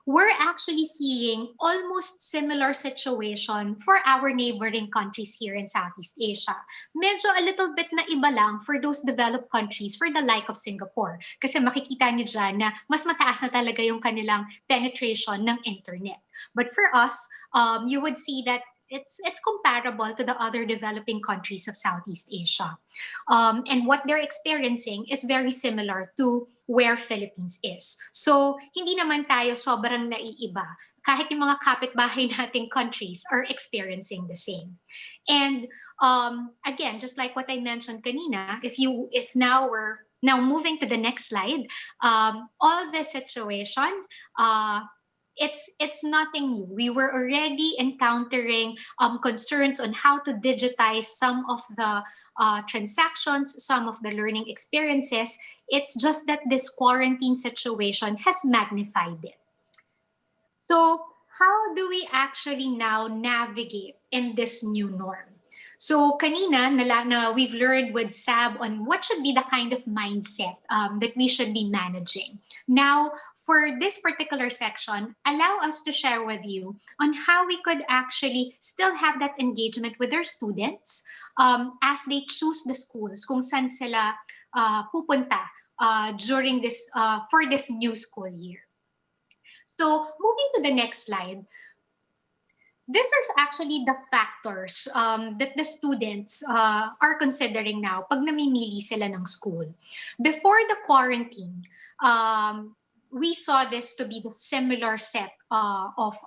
we're actually seeing almost similar situation for our neighboring countries here in Southeast Asia. Medyo a little bit na iba lang for those developed countries for the like of Singapore. Kasi makikita niyo dyan na mas mataas na talaga yung kanilang penetration ng internet. But for us, you would see that it's comparable to the other developing countries of Southeast Asia. And what they're experiencing is very similar to where Philippines is. So, hindi naman tayo sobrang naiiba. Kahit yung mga kapitbahay nating countries are experiencing the same. And again, just like what I mentioned kanina, if now we're now moving to the next slide, all this situation, uh, it's nothing new. We were already encountering concerns on how to digitize some of the transactions, some of the learning experiences. It's just that this quarantine situation has magnified it. So, how do we actually now navigate in this new norm? So, kanina, we've learned with Sab on what should be the kind of mindset that we should be managing. Now, for this particular section, allow us to share with you on how we could actually still have that engagement with our students as they choose the schools, kung saan sila pupunta during this, for this new school year. So moving to the next slide, these are actually the factors that the students are considering now pag namimili sila ng school. Before the quarantine, we saw this to be the similar set of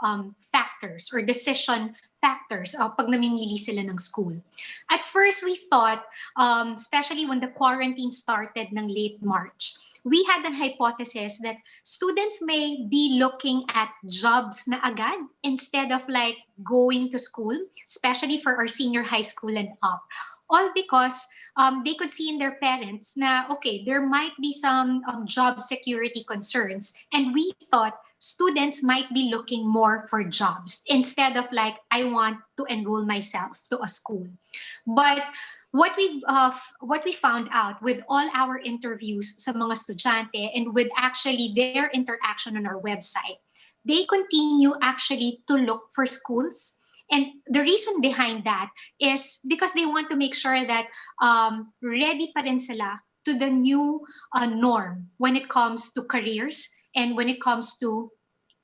factors or decision factors pag namimili sila ng school. At first, we thought, especially when the quarantine started ng late March, we had an hypothesis that students may be looking at jobs na agad instead of like going to school, especially for our senior high school and up. All because they could see in their parents na, okay, there might be some job security concerns. And we thought students might be looking more for jobs instead of like, I want to enroll myself to a school. But what we found out with all our interviews sa mga estudyante and with actually their interaction on our website, they continue actually to look for schools. And the reason behind that is because they want to make sure that ready pa rin sila to the new norm when it comes to careers and when it comes to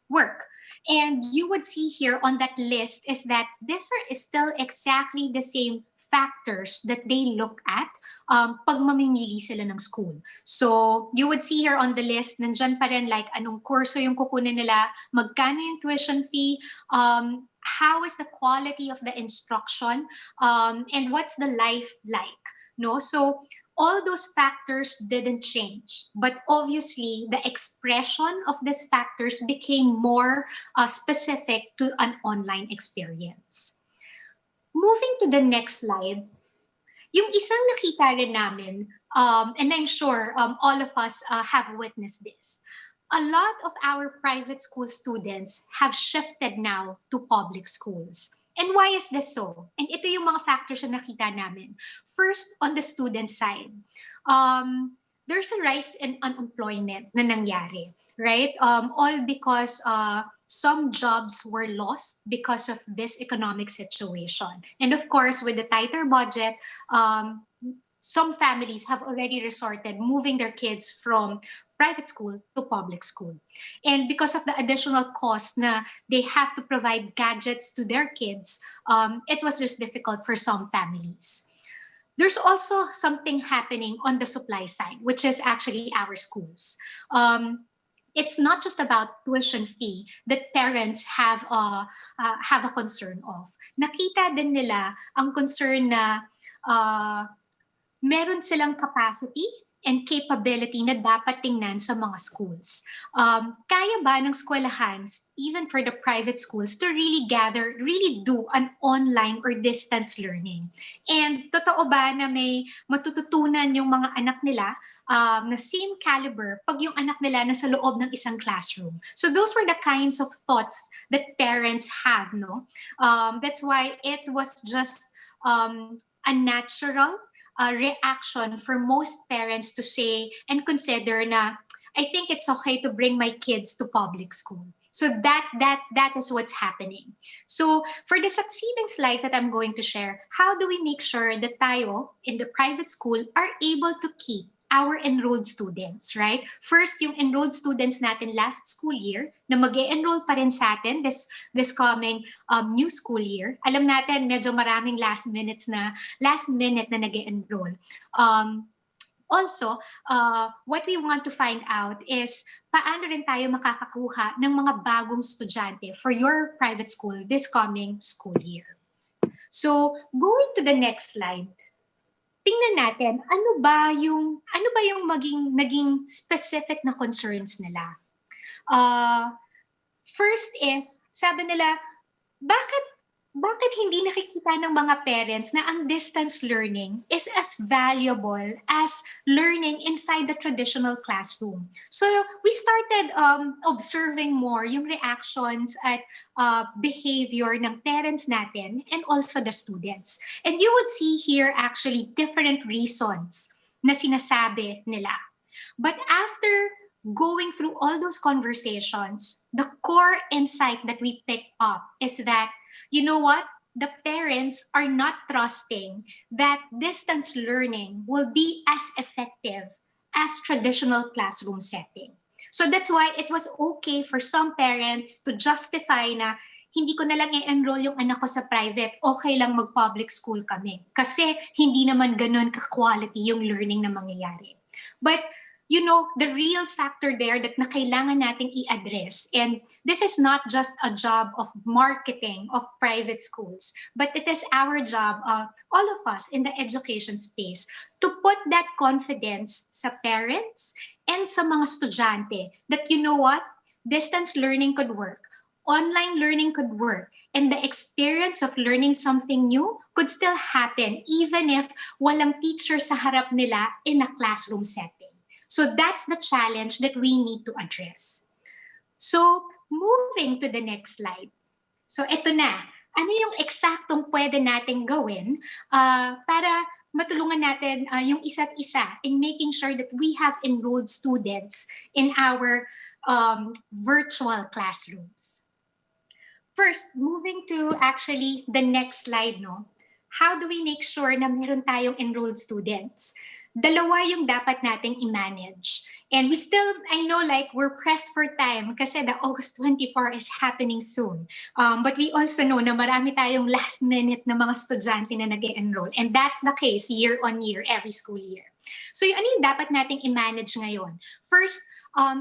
work. And you would see here on that list is that these are still exactly the same factors that they look at pag mamimili sila ng school. So, you would see here on the list, nandyan pa rin like anong kurso yung kukunin nila, magkano yung tuition fee, how is the quality of the instruction, and what's the life like. No? So, all those factors didn't change, but obviously the expression of these factors became more specific to an online experience. Moving to the next slide, yung isang nakita rin namin, and I'm sure all of us have witnessed this, a lot of our private school students have shifted now to public schools. And why is this so? And ito yung mga factors na nakita namin. First, on the student side, there's a rise in unemployment na nangyari, right? All because some jobs were lost because of this economic situation. And of course, with the tighter budget, some families have already resorted moving their kids from private school to public school. And because of the additional cost na they have to provide gadgets to their kids, it was just difficult for some families. There's also something happening on the supply side, which is actually our schools. It's not just about tuition fee that parents have a concern of. Nakita din nila ang concern na meron silang capacity and capability na dapat tingnan sa mga schools. Kaya ba ng eskwelahan, even for the private schools, to really do an online or distance learning? And totoo ba na may matututunan yung mga anak nila na same caliber pag yung anak nila nasa loob ng isang classroom? So those were the kinds of thoughts that parents have, no? That's why it was just a natural reaction for most parents to say and consider na, I think it's okay to bring my kids to public school. So that is what's happening. So for the succeeding slides that I'm going to share, how do we make sure that tayo in the private school are able to keep our enrolled students, right? First, yung enrolled students natin last school year na mag-e-enroll pa rin sa atin this coming new school year. Alam natin, medyo maraming last minute na nag-e-enroll. Also, what we want to find out is paano rin tayo makakakuha ng mga bagong estudyante for your private school this coming school year. So, going to the next slide, tingnan natin ano ba yung naging specific na concerns nila. First is, sabi nila, bakit hindi nakikita ng mga parents na ang distance learning is as valuable as learning inside the traditional classroom? So we started observing more yung reactions at behavior ng parents natin and also the students. And you would see here actually different reasons na sinasabi nila. But after going through all those conversations, the core insight that we picked up is that, you know what? The parents are not trusting that distance learning will be as effective as traditional classroom setting. So that's why it was okay for some parents to justify na hindi ko na lang i-enroll yung anak ko sa private, okay lang mag-public school kami. Kasi hindi naman ganun ka-quality yung learning na mangyayari. But you know, the real factor there that na kailangan nating i-address, and this is not just a job of marketing of private schools, but it is our job, all of us in the education space, to put that confidence sa parents and sa mga estudyante that, you know what, distance learning could work, online learning could work, and the experience of learning something new could still happen even if walang teacher sa harap nila in a classroom setting. So that's the challenge that we need to address. So moving to the next slide. So ito na, ano yung eksaktong pwede nating gawin para matulungan natin yung isa't isa in making sure that we have enrolled students in our virtual classrooms. First, moving to actually the next slide, no? How do we make sure na meron tayong enrolled students? Dalawa yung dapat nating i-manage. And we still, I know like we're pressed for time kasi the August 24 is happening soon. But we also know na marami tayong last minute na mga estudyante na nag-e-enroll. And that's the case year on year, every school year. So ano yung dapat nating i-manage ngayon? First,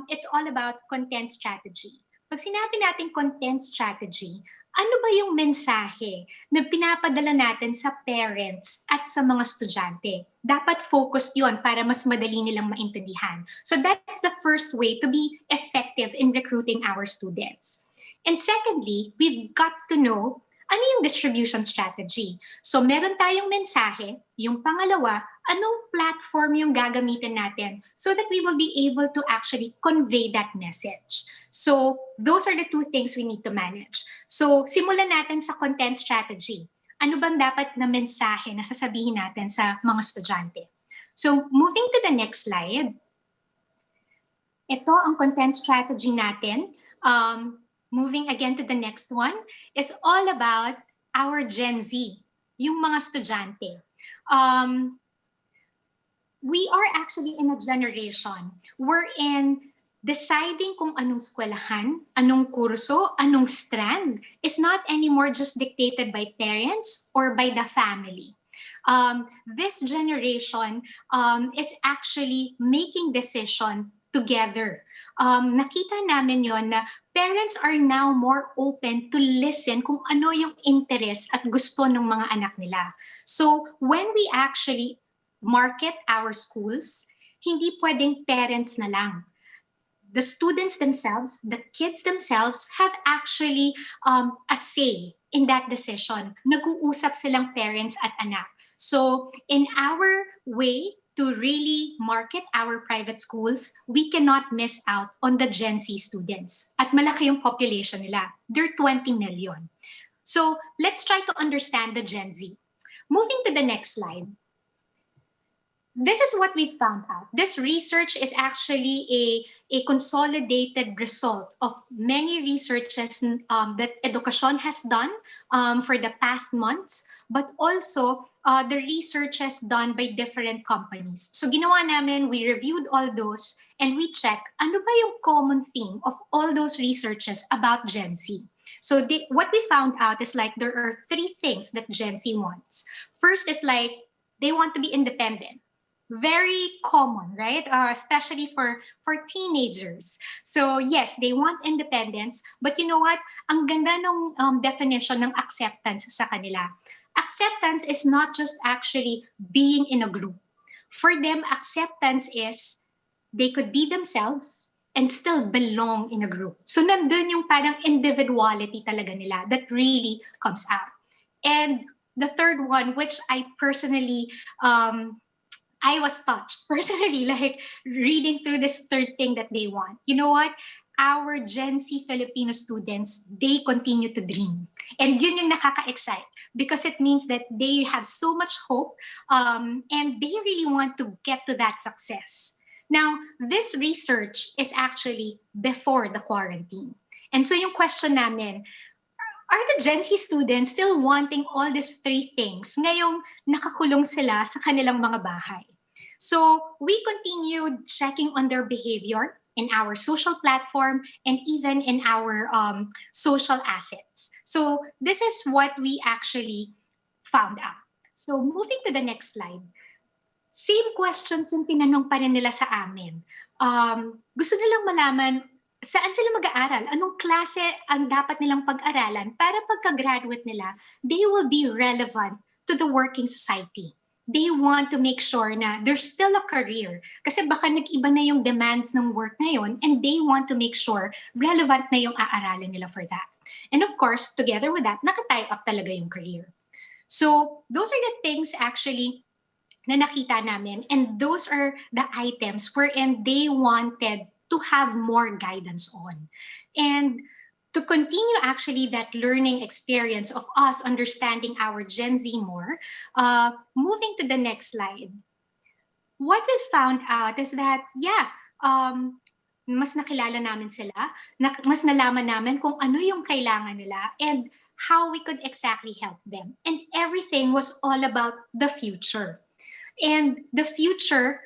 it's all about content strategy. Pag sinabi natin content strategy, ano ba yung mensahe na pinapadala natin sa parents at sa mga estudyante? Dapat focused yon para mas madali nilang maintindihan. So that's the first way to be effective in recruiting our students. And secondly, we've got to know ano yung distribution strategy. So meron tayong mensahe. Yung pangalawa, anong platform yung gagamitin natin so that we will be able to actually convey that message. So those are the two things we need to manage. So simulan natin sa content strategy. Ano bang dapat na mensahe na sasabihin natin sa mga estudyante? So moving to the next slide. Ito ang content strategy natin. Moving again to the next one, is all about our Gen Z, yung mga estudyante. We are actually in a generation wherein deciding kung anong eskwelahan, anong kurso, anong strand is not anymore just dictated by parents or by the family. This generation is actually making decision together. Nakita namin yon na parents are now more open to listen kung ano yung interest at gusto ng mga anak nila. So when we actually market our schools, hindi pwedeng parents na lang. The students themselves, the kids themselves have actually a say in that decision. Nag-uusap silang parents at anak. So in our way to really market our private schools, we cannot miss out on the Gen Z students. At malaki yung population nila. They're 20 million. So let's try to understand the Gen Z. Moving to the next slide. This is what we found out. This research is actually a consolidated result of many researches that Edukasyon has done for the past months, but also the researches done by different companies. So ginawa namin, we reviewed all those and we checked ano ba yung common theme of all those researches about Gen Z. So what we found out is like there are three things that Gen Z wants. First is like they want to be independent. Very common, right? Especially for teenagers. So yes, they want independence, but you know what? Ang ganda ng definition ng acceptance sa kanila. Acceptance is not just actually being in a group. For them, acceptance is they could be themselves and still belong in a group. So nandun yung parang individuality talaga nila that really comes out. And the third one, which I personally I was touched personally, like reading through this third thing that they want. You know what? Our Gen Z Filipino students, they continue to dream. And yun yung nakaka-excite because it means that they have so much hope and they really want to get to that success. Now, this research is actually before the quarantine. And so yung question namin, are the Gen Z students still wanting all these three things ngayong nakakulong sila sa kanilang mga bahay? So we continued checking on their behavior in our social platform and even in our social assets. So this is what we actually found out. So moving to the next slide. Same questions yung tinanong pa rin nila sa amin. Gusto nilang malaman saan sila mag-aaral, anong klase ang dapat nilang pag-aralan para pagka-graduate nila, they will be relevant to the working society. They want to make sure na there's still a career. Kasi baka nag-iba na yung demands ng work ngayon and they want to make sure relevant na yung aaralin nila for that. And of course, together with that, nakatie up talaga yung career. So those are the things actually na nakita namin and those are the items wherein they wanted to have more guidance on. And to continue actually that learning experience of us understanding our Gen Z more, moving to the next slide, what we found out is that, mas nakilala namin sila, mas nalaman namin kung ano yung kailangan nila and how we could exactly help them. And everything was all about the future. And the future,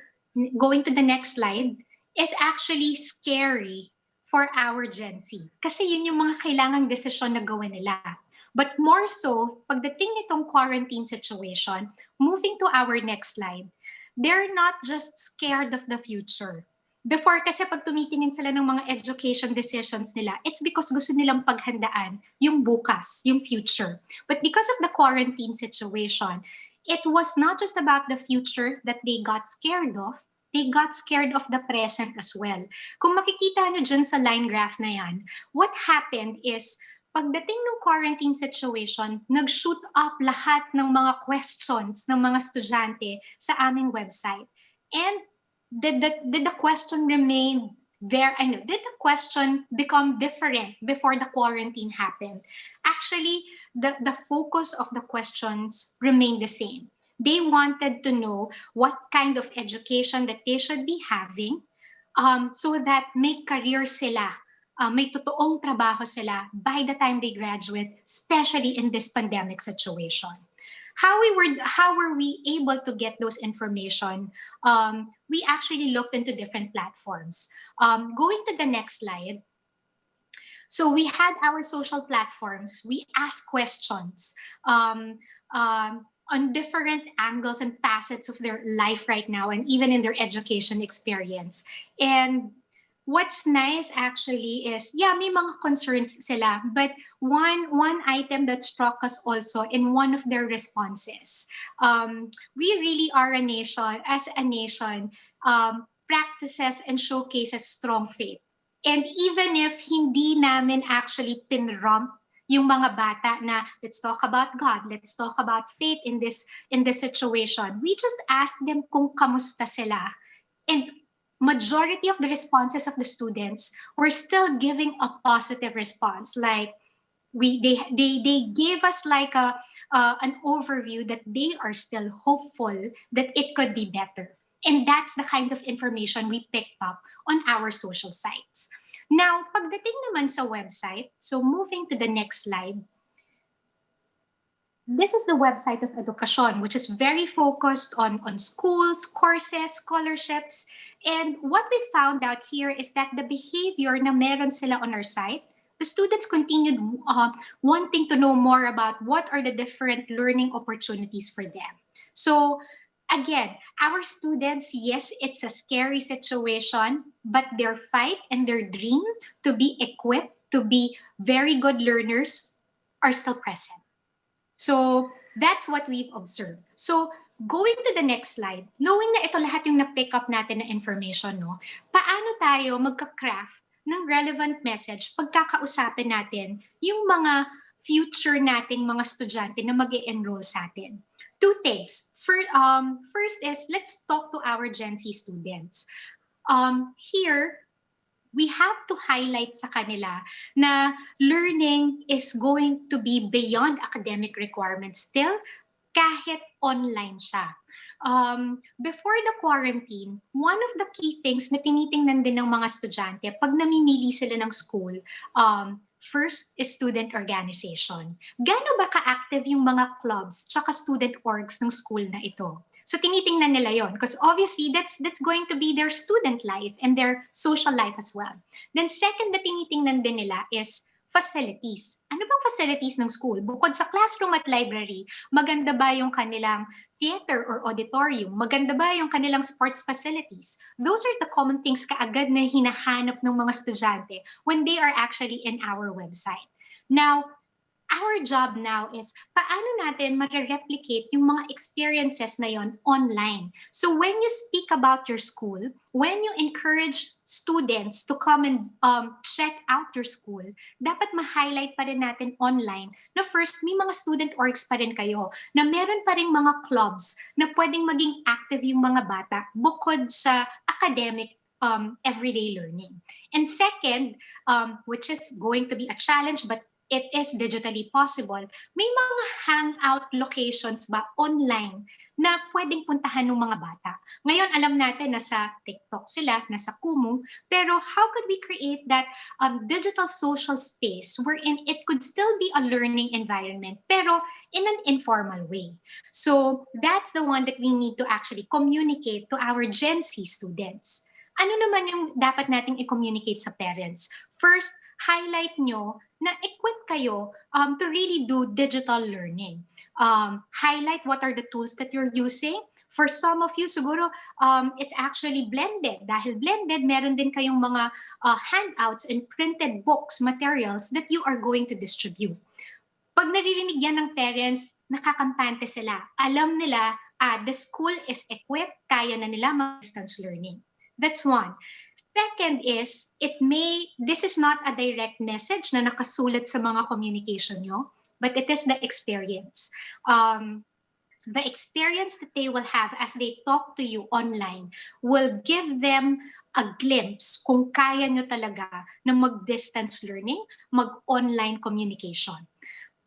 going to the next slide, is actually scary for our Gen Z. Kasi yun yung mga kailangang desisyon na gawin nila. But more so, pagdating nitong quarantine situation, moving to our next slide, they're not just scared of the future. Before kasi pag tumitingin sila ng mga education decisions nila, it's because gusto nilang paghandaan yung bukas, yung future. But because of the quarantine situation, it was not just about the future that they got scared of, they got scared of the present as well. Kung makikita nyo dyan sa line graph na yan, what happened is, pagdating ng quarantine situation, nag-shoot up lahat ng mga questions ng mga estudyante sa aming website. And did the question remain there? Did the question become different before the quarantine happened? Actually, the focus of the questions remained the same. They wanted to know what kind of education that they should be having so that may career sila, may totoong trabaho sila by the time they graduate, especially in this pandemic situation. How were we able to get those information? We actually looked into different platforms. Going to the next slide. So we had our social platforms. We asked questions on different angles and facets of their life right now and even in their education experience. And what's nice actually is, may mga concerns sila, but one item that struck us also in one of their responses, we really are a nation, practices and showcases strong faith. And even if hindi namin actually pinrump yung mga bata na let's talk about God, let's talk about faith in this situation. We just asked them kung kamusta sila. And majority of the responses of the students were still giving a positive response. Like they gave us like an overview that they are still hopeful that it could be better. And that's the kind of information we picked up on our social sites. Now, pagdating naman sa website, so moving to the next slide, this is the website of Edukasyon, which is very focused on schools, courses, scholarships. And what we found out here is that the behavior na meron sila on our site, the students continued wanting to know more about what are the different learning opportunities for them. So again, our students, yes, it's a scary situation, but their fight and their dream to be equipped, to be very good learners are still present. So that's what we've observed. So going to the next slide, knowing na ito lahat yung na-pick up natin na information, no, paano tayo magka-craft ng relevant message pagkakausapin natin yung mga future nating mga estudyante na mag-e-enroll sa atin? Two things. First is, let's talk to our Gen Z students. Here, we have to highlight sa kanila na learning is going to be beyond academic requirements still, kahit online siya. Before the quarantine, one of the key things na tinitingnan din ng mga estudyante pag namimili sila ng school, first is student organization. Gaano ba ka-active yung mga clubs tsaka student orgs ng school na ito? So tinitingnan nila yon because obviously that's going to be their student life and their social life as well. Then second na tinitingnan din nila is facilities. Ano bang facilities ng school? Bukod sa classroom at library, maganda ba yung kanilang theater or auditorium? Maganda ba yung kanilang sports facilities? Those are the common things kaagad na hinahanap ng mga estudyante when they are actually in our website. Now, our job now is paano natin ma-replicate yung mga experiences na yon online. So when you speak about your school, when you encourage students to come and check out your school, dapat ma-highlight pa rin natin online na first, may mga student orgs pa rin kayo, na meron pa rin mga clubs na pwedeng maging active yung mga bata bukod sa academic everyday learning. And second, which is going to be a challenge but it is digitally possible, may mga hangout locations ba online na pwedeng puntahan ng mga bata? Ngayon, alam natin nasa TikTok sila, nasa Kumu, pero how could we create that digital social space wherein it could still be a learning environment, pero in an informal way? So that's the one that we need to actually communicate to our Gen Z students. Ano naman yung dapat nating i-communicate sa parents? First, highlight nyo na equip kayo to really do digital learning. Highlight what are the tools that you're using. For some of you, siguro, it's actually blended. Dahil blended, meron din kayong mga handouts and printed books, materials that you are going to distribute. Pag naririnig yan ng parents, nakakampante sila. Alam nila, the school is equipped, kaya na nila mag-distance learning. That's one. Second is, this is not a direct message na nakasulat sa mga communication nyo, but it is the experience. The experience that they will have as they talk to you online will give them a glimpse kung kaya nyo talaga na mag-distance learning, mag-online communication.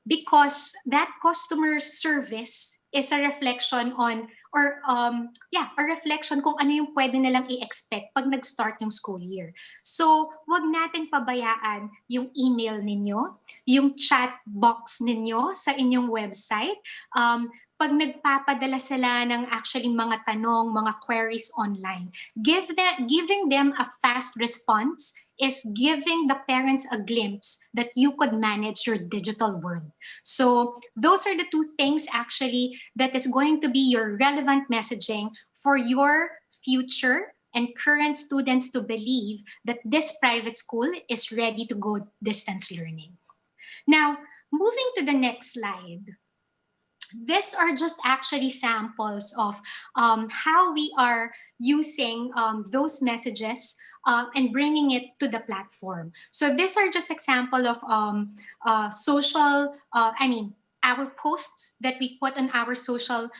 Because that customer service is a reflection on a reflection kung ano yung pwede nilang i-expect pag nag-start yung school year. So, wag natin pabayaan yung email ninyo, yung chat box ninyo sa inyong website. Pag nagpapadala sila ng actually mga tanong, mga queries online, giving them a fast response is giving the parents a glimpse that you could manage your digital world. So those are the two things actually that is going to be your relevant messaging for your future and current students to believe that this private school is ready to go distance learning. Now, moving to the next slide. These are just actually samples of how we are using those messages and bringing it to the platform. So these are just example of our posts that we put on our social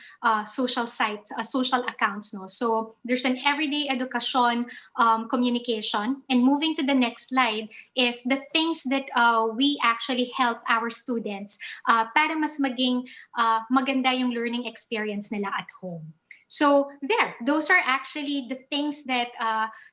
sites, social accounts. No? So there's an everyday education communication. And moving to the next slide is the things that we actually help our students para mas maging maganda yung learning experience nila at home. So those are actually the things that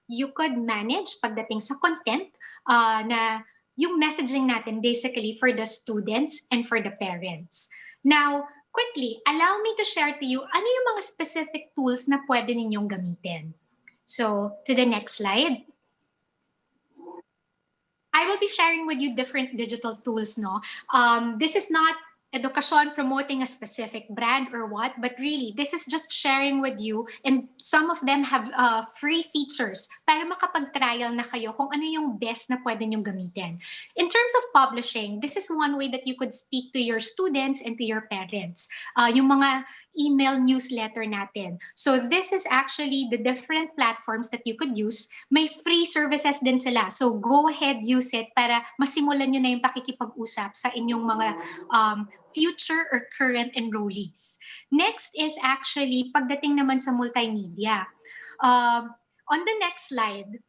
you could manage pagdating sa content na yung messaging natin basically for the students and for the parents. Now, quickly, allow me to share to you ano yung mga specific tools na pwede ninyong gamitin. So, to the next slide. I will be sharing with you different digital tools, no? This is not education promoting a specific brand or what, but really, this is just sharing with you, and some of them have free features para makapag-trial na kayo kung ano yung best na pwede nyong gamitin. In terms of publishing, this is one way that you could speak to your students and to your parents. Yung mga email newsletter natin. So this is actually the different platforms that you could use. May free services din sila. So go ahead, use it para masimulan nyo na yung pakikipag-usap sa inyong mga future or current enrollees. Next is actually pagdating naman sa multimedia. On the next slide,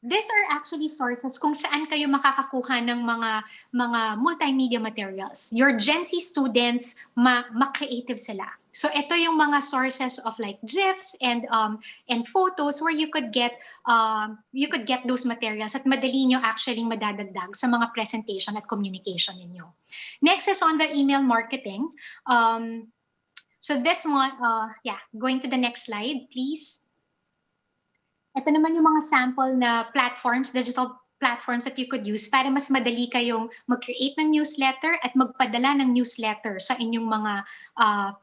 these are actually sources kung saan kayo makakakuha ng mga multimedia materials. Your Gen Z students, ma-creative sila. So ito yung mga sources of like GIFs and photos where you could get those materials at madali nyo actually madadagdag sa mga presentation at communication ninyo. Next is on the email marketing. So this one, going to the next slide, please. Ito naman yung mga sample na platforms, digital platforms that you could use para mas madali kayong mag-create ng newsletter at magpadala ng newsletter sa inyong mga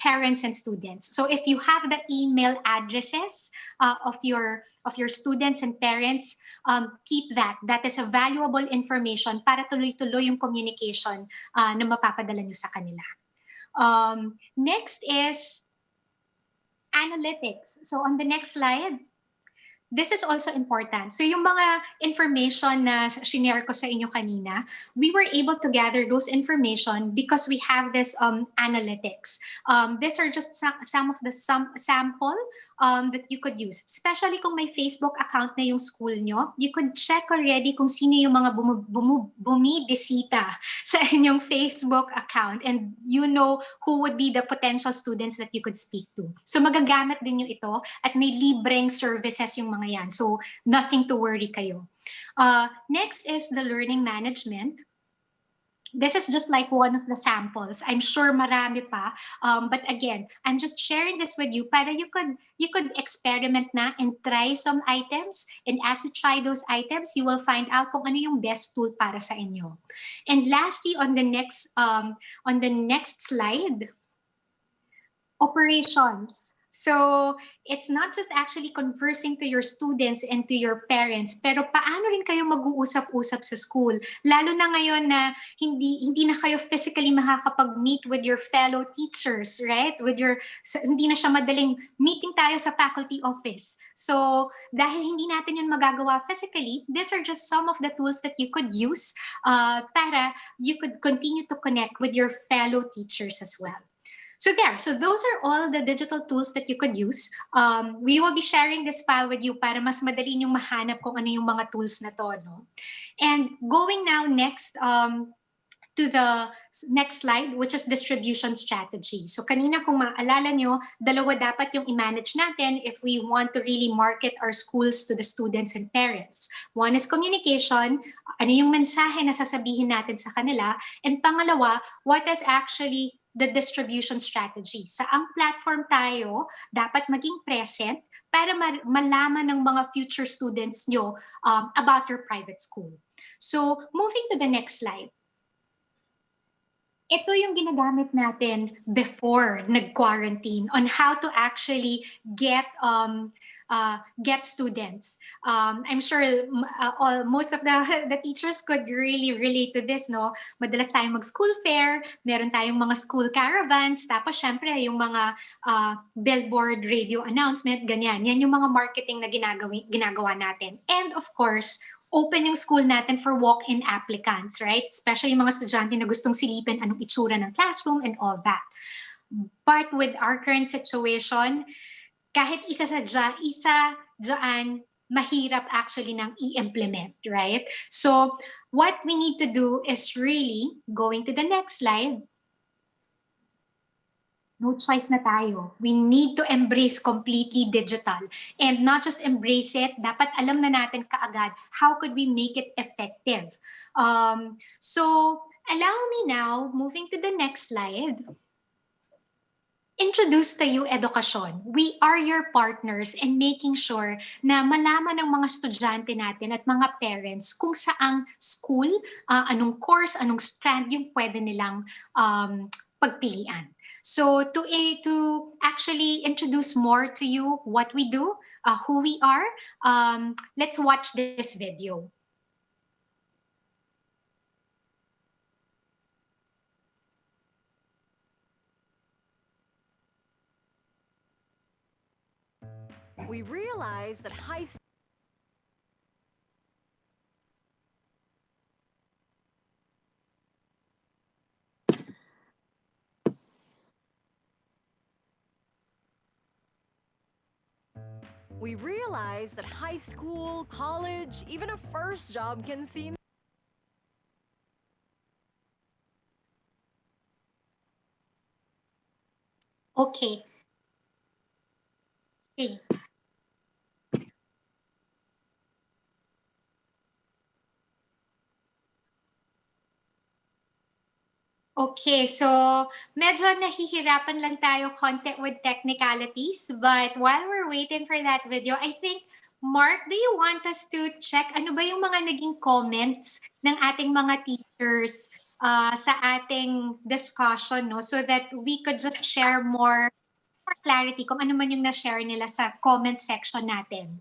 parents and students. So if you have the email addresses of your students and parents, keep that. That is a valuable information para tuloy-tuloy yung communication na mapapadala nyo sa kanila. Next is analytics. So on the next slide, this is also important. So yung mga information na shinare ko sa inyo kanina, we were able to gather those information because we have this analytics. These are just some of the sample that you could use. Especially kung may Facebook account na yung school nyo, you could check already kung sino yung mga bumibisita sa inyong Facebook account, and you know who would be the potential students that you could speak to. So magagamit din nyo ito at may libreng services yung mga yan. So nothing to worry kayo. Next is the learning management. This is just like one of the samples. I'm sure marami pa. But again, I'm just sharing this with you para you could experiment na and try some items. And as you try those items, you will find out kung ano yung best tool para sa inyo. And lastly, on the next slide, operations. So it's not just actually conversing to your students and to your parents, pero paano rin kayo mag-uusap-usap sa school? Lalo na ngayon na hindi na kayo physically makakapag-meet with your fellow teachers, right? Hindi na siya madaling meeting tayo sa faculty office. So dahil hindi natin yun magagawa physically, these are just some of the tools that you could use para you could continue to connect with your fellow teachers as well. So those are all the digital tools that you could use. We will be sharing this file with you para mas madali niyong mahanap kung ano yung mga tools na to, no? And going now next to the next slide, which is distribution strategy. So kanina kung maalala nyo, dalawa dapat yung i-manage natin if we want to really market our schools to the students and parents. One is communication, ano yung mensahe na sasabihin natin sa kanila, and pangalawa, what is actually the distribution strategy. Saang platform tayo dapat maging present para malaman ng mga future students nyo about your private school. So moving to the next slide. Ito yung ginagamit natin before nag-quarantine on how to actually get students. I'm sure most of the teachers could really relate to this, no? Madalas tayong mag-school fair, meron tayong mga school caravans, tapos syempre yung mga billboard, radio announcement, ganyan. Yan yung mga marketing na ginagawa natin. And of course, open yung school natin for walk-in applicants, right? Especially yung mga estudyante na gustong silipin anong itsura ng classroom and all that. But with our current situation, kahit isa dyan, mahirap actually nang i-implement, right? So what we need to do is really, going to the next slide, no choice na tayo. We need to embrace completely digital. And not just embrace it, dapat alam na natin kaagad how could we make it effective. So Allow me now, moving to the next slide, introduce to you edukasyon. We are your partners in making sure na malaman ng mga estudyante natin at mga parents kung saang school, anong course, anong strand yung pwede nilang pagpilian. So to actually introduce more to you what we do, who we are, let's watch this video. We realize that high We realize that high school, college, even a first job can seem Okay. See. Okay, so medyo nahihirapan lang tayo konti with technicalities, but while we're waiting for that video, I think, Mark, do you want us to check ano ba yung mga naging comments ng ating mga teachers sa ating discussion, no? So that we could just share more clarity kung ano man yung na-share nila sa comment section natin.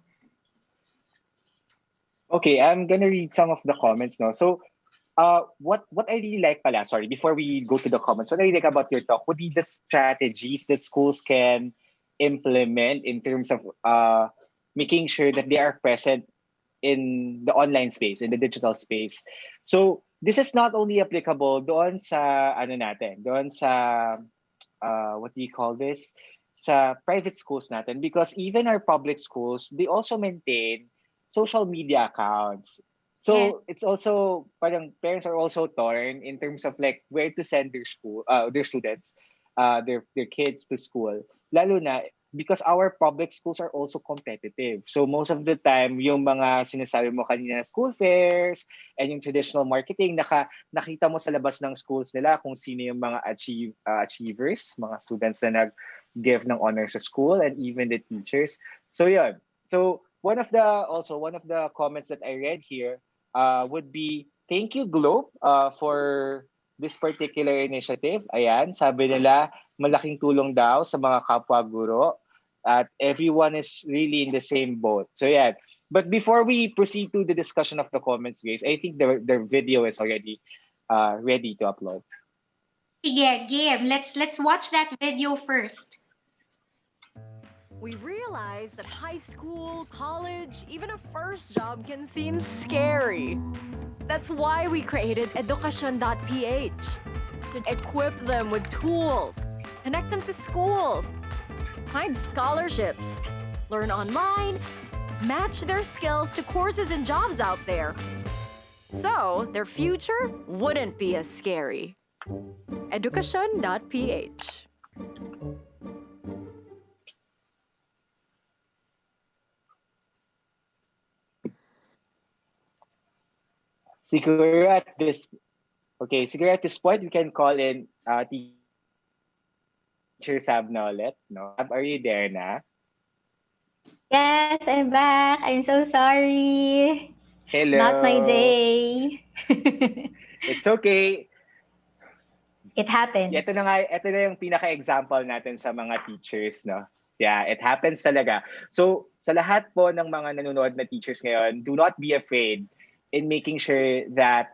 Okay, I'm gonna read some of the comments, no? So, what I really like pala, sorry, before we go to the comments, what I really like about your talk would be the strategies that schools can implement in terms of making sure that they are present in the online space, in the digital space. So, this is not only applicable doon sa, ano natin, doon sa, what do you call this? Sa private schools natin, because even our public schools, they also maintain social media accounts. So Yes. it's also parang parents are also torn in terms of like where to send their students, their kids to school. Lalo na because our public schools are also competitive. So most of the time, yung mga sinasabi mo kanina school fairs and yung traditional marketing, nakita mo sa labas ng schools nila kung sino yung mga achievers, mga students na nag-give ng honors sa school and even the teachers. So yun. So one of the comments that I read here would be, thank you Globe for this particular initiative. Ayan, sabi nila, malaking tulong daw sa mga kapwa guro at everyone is really in the same boat. So yeah. But before we proceed to the discussion of the comments, guys, I think their video is already ready to upload. Sige, game. Let's watch that video first. We realize that high school, college, even a first job can seem scary. That's why we created education.ph to equip them with tools, connect them to schools, find scholarships, learn online, match their skills to courses and jobs out there. So their future wouldn't be as scary. Education.ph. Siguro at this point, we can call in Teacher Sab na ulit, no? Sab, are you there na? Yes, I'm back. I'm so sorry. Hello. Not my day. It's okay. It happens. Ito na yung pinaka-example natin sa mga teachers, no? Yeah, it happens talaga. So, sa lahat po ng mga nanonood na teachers ngayon, do not be afraid in making sure that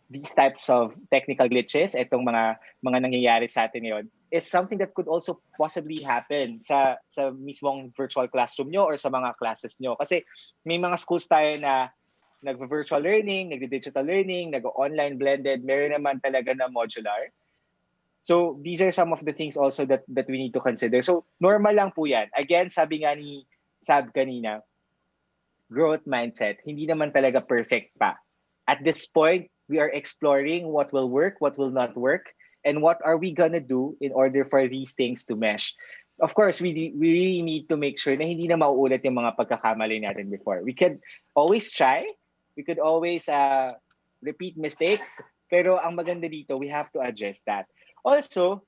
these types of technical glitches, itong mga nangyayari sa atin ngayon, is something that could also possibly happen sa mismong virtual classroom nyo or sa mga classes nyo. Kasi may mga schools tayo na nag-virtual learning, nag-digital learning, nag-online blended, meron naman talaga na modular. So these are some of the things also that we need to consider. So normal lang po yan. Again, sabi nga ni Sab kanina, growth mindset, hindi naman talaga perfect pa. At this point, we are exploring what will work, what will not work, and what are we gonna do in order for these things to mesh. Of course, we really need to make sure na hindi na mauulit yung mga pagkakamali natin before. We could always try. We could always repeat mistakes. Pero ang maganda dito, we have to adjust that. Also,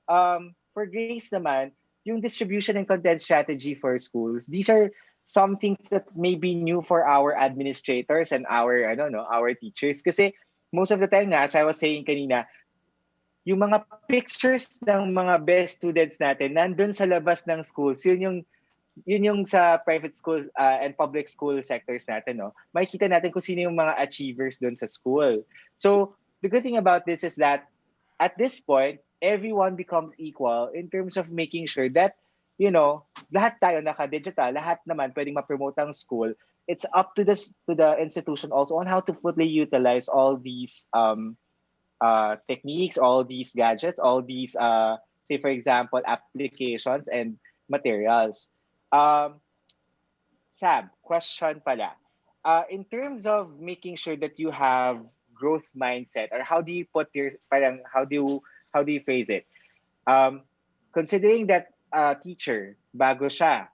for Grace naman, yung distribution and content strategy for schools, these are some things that may be new for our administrators and our, I don't know, our teachers. Kasi most of the time nga, as I was saying kanina, yung mga pictures ng mga best students natin nandun sa labas ng schools, yun yung sa private schools and public school sectors natin, no? Makikita natin kung sino yung mga achievers doon sa school. So, the good thing about this is that at this point, everyone becomes equal in terms of making sure that, lahat tayo naka-digital, lahat naman pwedeng ma-promote ang school. It's up to the institution also on how to fully utilize all these techniques, all these gadgets, all these, say for example, applications and materials. Um, Sab, question pala. In terms of making sure that you have growth mindset, or how do you put your, parang, how do you phrase it? Considering that teacher, bago siya,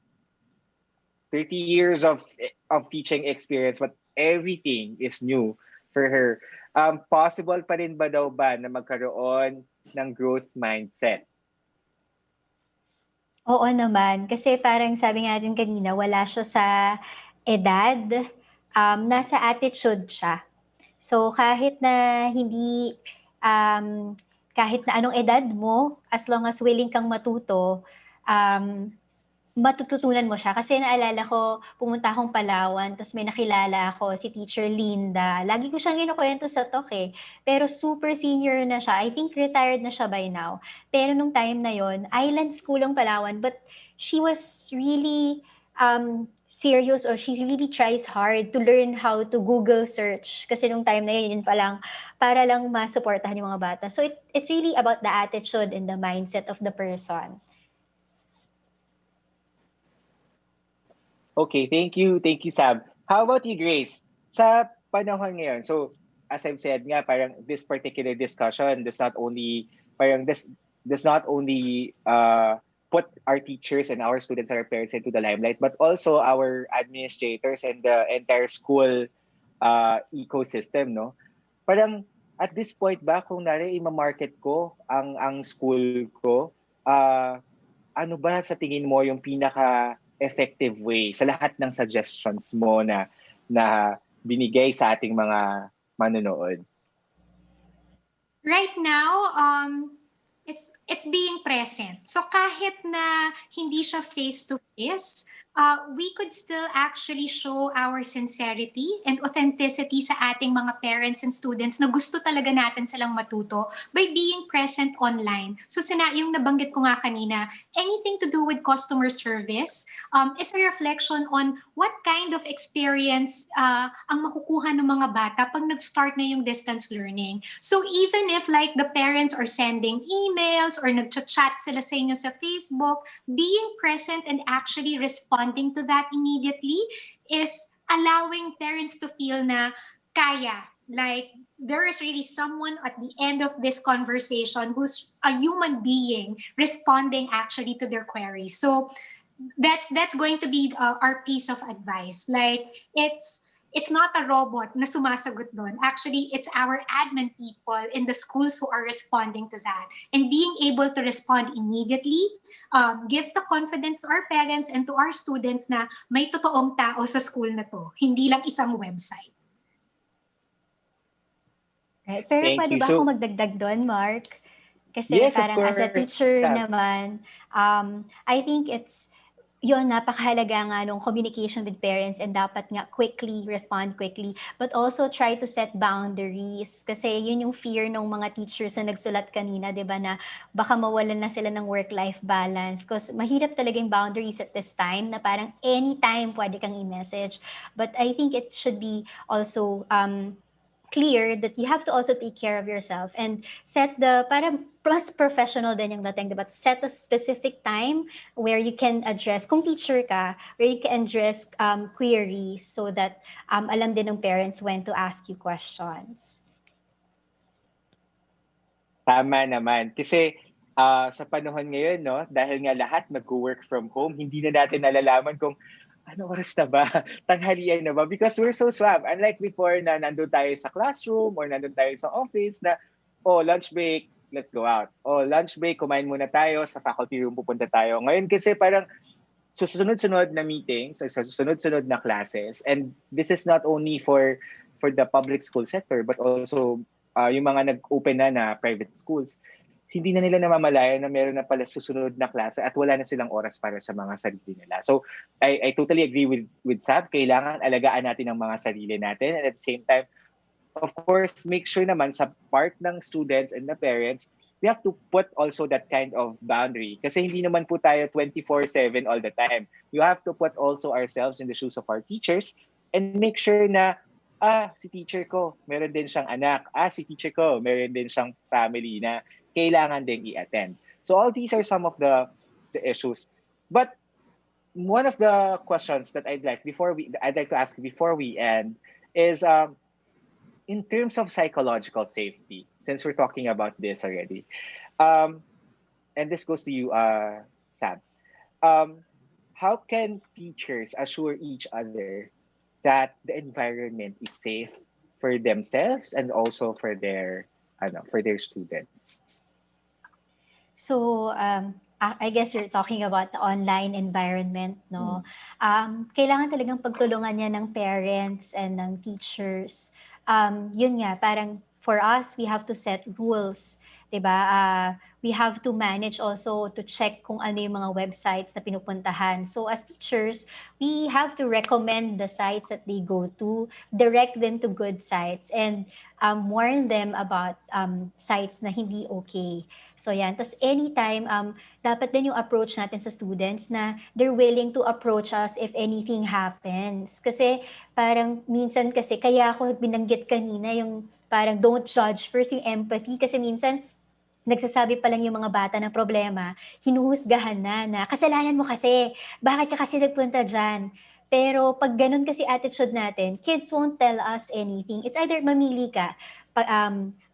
30 years of teaching experience, but everything is new for her. Possible pa rin ba daw ba na magkaroon ng growth mindset? Oo naman, kasi parang sabi nga natin kanina, wala siya sa edad, nasa attitude siya. So kahit na hindi, kahit na anong edad mo, as long as willing kang matuto, matututunan mo siya. Kasi naalala ko, pumunta akong Palawan, tapos may nakilala ako, si Teacher Linda. Lagi ko siyang kinukwento sa talk eh. Pero super senior na siya. I think retired na siya by now. Pero nung time na yon, island school ang Palawan, but she was really serious, or she really tries hard to learn how to Google search. Kasi nung time na yun pa lang, para lang masuportahan yung mga bata. So it's really about the attitude and the mindset of the person. Okay, thank you. Thank you, Sam. How about you, Grace? Sa panahon ngayon, so as I've said nga, parang this particular discussion does not only put our teachers and our students and our parents into the limelight, but also our administrators and the entire school ecosystem, no? Parang at this point ba, kung i-market ko ang school ko, ano ba sa tingin mo yung pinaka-effective way sa lahat ng suggestions mo na binigay sa ating mga manonood? Right now, it's being present. So kahit na hindi siya face-to-face, we could still actually show our sincerity and authenticity sa ating mga parents and students na gusto talaga natin silang matuto by being present online. So yung nabanggit ko nga kanina, anything to do with customer service is a reflection on what kind of experience ang makukuha ng mga bata pag nag-start na yung distance learning. So even if like the parents are sending emails or nag-chat sila sa inyo sa Facebook, being present and actually responding to that immediately is allowing parents to feel na kaya. Like, there is really someone at the end of this conversation who's a human being responding actually to their queries. So that's going to be our piece of advice. Like, it's not a robot na sumasagot doon. Actually, it's our admin people in the schools who are responding to that. And being able to respond immediately gives the confidence to our parents and to our students na may totoong tao sa school na to, hindi lang isang website. Right. Pero Thank pwede you. ba So, ako magdagdag doon, Mark? Kasi yes, of parang as a course, teacher Sab. naman, I think yun, napakahalaga nga nung communication with parents, and dapat nga respond quickly, but also try to set boundaries. Kasi yun yung fear ng mga teachers na nagsulat kanina, di ba, na baka mawalan na sila ng work-life balance. Because mahirap talaga yung boundaries at this time, na parang anytime pwede kang i-message. But I think it should be also clear that you have to also take care of yourself and para plus professional din yung dating, diba? Set a specific time where you can address, kung teacher ka, where you can address queries so that alam din ng parents when to ask you questions. Tama naman. Kasi sa panahon ngayon, no, dahil nga lahat mag-work from home, hindi na natin nalalaman kung ano oras na ba? Tanghalian na ba? Because we're so swamped. Unlike before na nandun tayo sa classroom or nandun tayo sa office na oh, lunch break, let's go out. Oh, lunch break, kumain muna tayo, sa faculty room pupunta tayo. Ngayon kasi parang susunod-sunod na meetings, sa susunod-sunod na classes, and this is not only for the public school sector, but also yung mga nag-open na private schools, hindi na nila namamalayan na meron na pala susunod na klase at wala na silang oras para sa mga sarili nila. So, I totally agree with Sab. Kailangan alagaan natin ang mga sarili natin, and at the same time, of course, make sure naman sa part ng students and the parents, we have to put also that kind of boundary. Kasi hindi naman po tayo 24/7 all the time. You have to put also ourselves in the shoes of our teachers and make sure na, si teacher ko, meron din siyang anak. Si teacher ko, meron din siyang family na kailangan din i-attend. So all these are some of the issues. But one of the questions that I'd like to ask before we end is, in terms of psychological safety, since we're talking about this already, and this goes to you, Sam, how can teachers assure each other that the environment is safe for themselves and also for their students? So, I guess you're talking about the online environment, no? Kailangan talagang pagtulungan niya ng parents and ng teachers. Yun nga, parang for us, we have to set rules, 'di ba? We have to manage also to check kung ano yung mga websites na pinupuntahan. So as teachers, we have to recommend the sites that they go to, direct them to good sites, and warn them about sites na hindi okay. So yan. Tapos anytime, dapat din yung approach natin sa students na they're willing to approach us if anything happens. Kasi parang minsan kasi, kaya ako binanggit kanina yung parang don't judge first, yung empathy. Kasi minsan, nagsasabi pa lang yung mga bata ng problema, hinuhusgahan na kasalanan mo kasi, bakit ka kasi nagpunta dyan? Pero pag ganun kasi attitude natin, kids won't tell us anything. It's either mamili ka,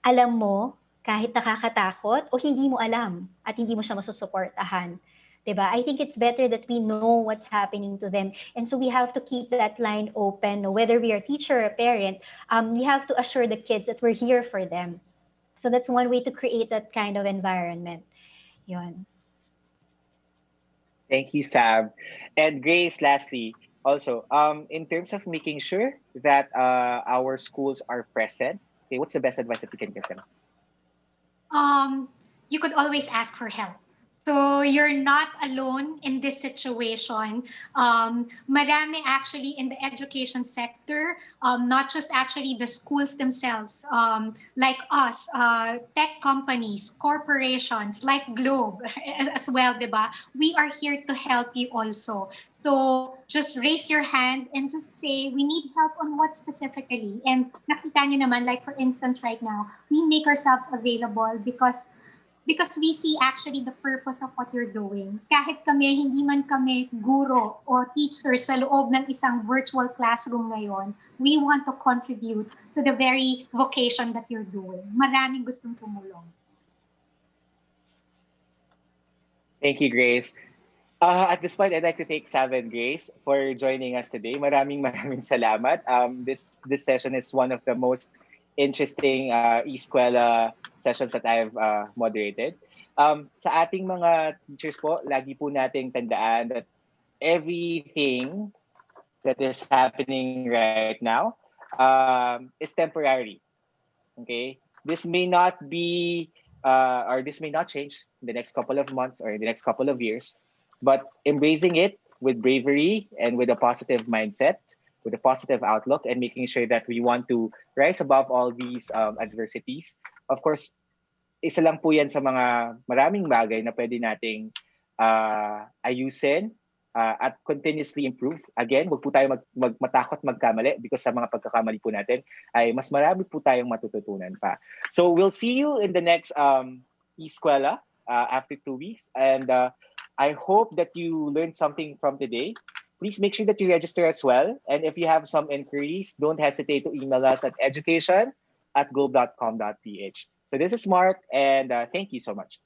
alam mo, kahit nakakatakot, o hindi mo alam at hindi mo siya masusuportahan. 'Di ba? I think it's better that we know what's happening to them. And so we have to keep that line open, whether we are a teacher or a parent, we have to assure the kids that we're here for them. So that's one way to create that kind of environment. Yun. Thank you, Sam. And Grace, lastly, also, in terms of making sure that our schools are present, okay, what's the best advice that you can give them? You could always ask for help. So you're not alone in this situation. Marami actually in the education sector, not just actually the schools themselves, like us, tech companies, corporations, like Globe as well, diba? We are here to help you also. So just raise your hand and just say, we need help on what specifically. And nakita nyo naman, like for instance right now, we make ourselves available because we see actually the purpose of what you're doing. Kahit kami, hindi man kami guro o teacher sa loob ng isang virtual classroom ngayon, we want to contribute to the very vocation that you're doing. Maraming gustong tumulong. Thank you, Grace. At this point, I'd like to thank Sam and Grace for joining us today. Maraming salamat. This session is one of the most interesting e-Skwela sessions that I've moderated. Sa ating mga teachers po, lagi po nating tandaan that everything that is happening right now is temporary. Okay? This may not be, or this may not change in the next couple of months or in the next couple of years, but embracing it with bravery and with a positive mindset, with a positive outlook, and making sure that we want to rise above all these adversities. Of course, isa lang po yan sa mga maraming bagay na pwede nating ayusin at continuously improve. Again, huwag po tayo matakot magkamali because sa mga pagkakamali po natin ay mas marami po tayong matututunan pa. So we'll see you in the next e-Skwela after 2 weeks. And I hope that you learned something from today. Please make sure that you register as well. And if you have some inquiries, don't hesitate to email us at education@globe.com.ph. So this is Mark, and thank you so much.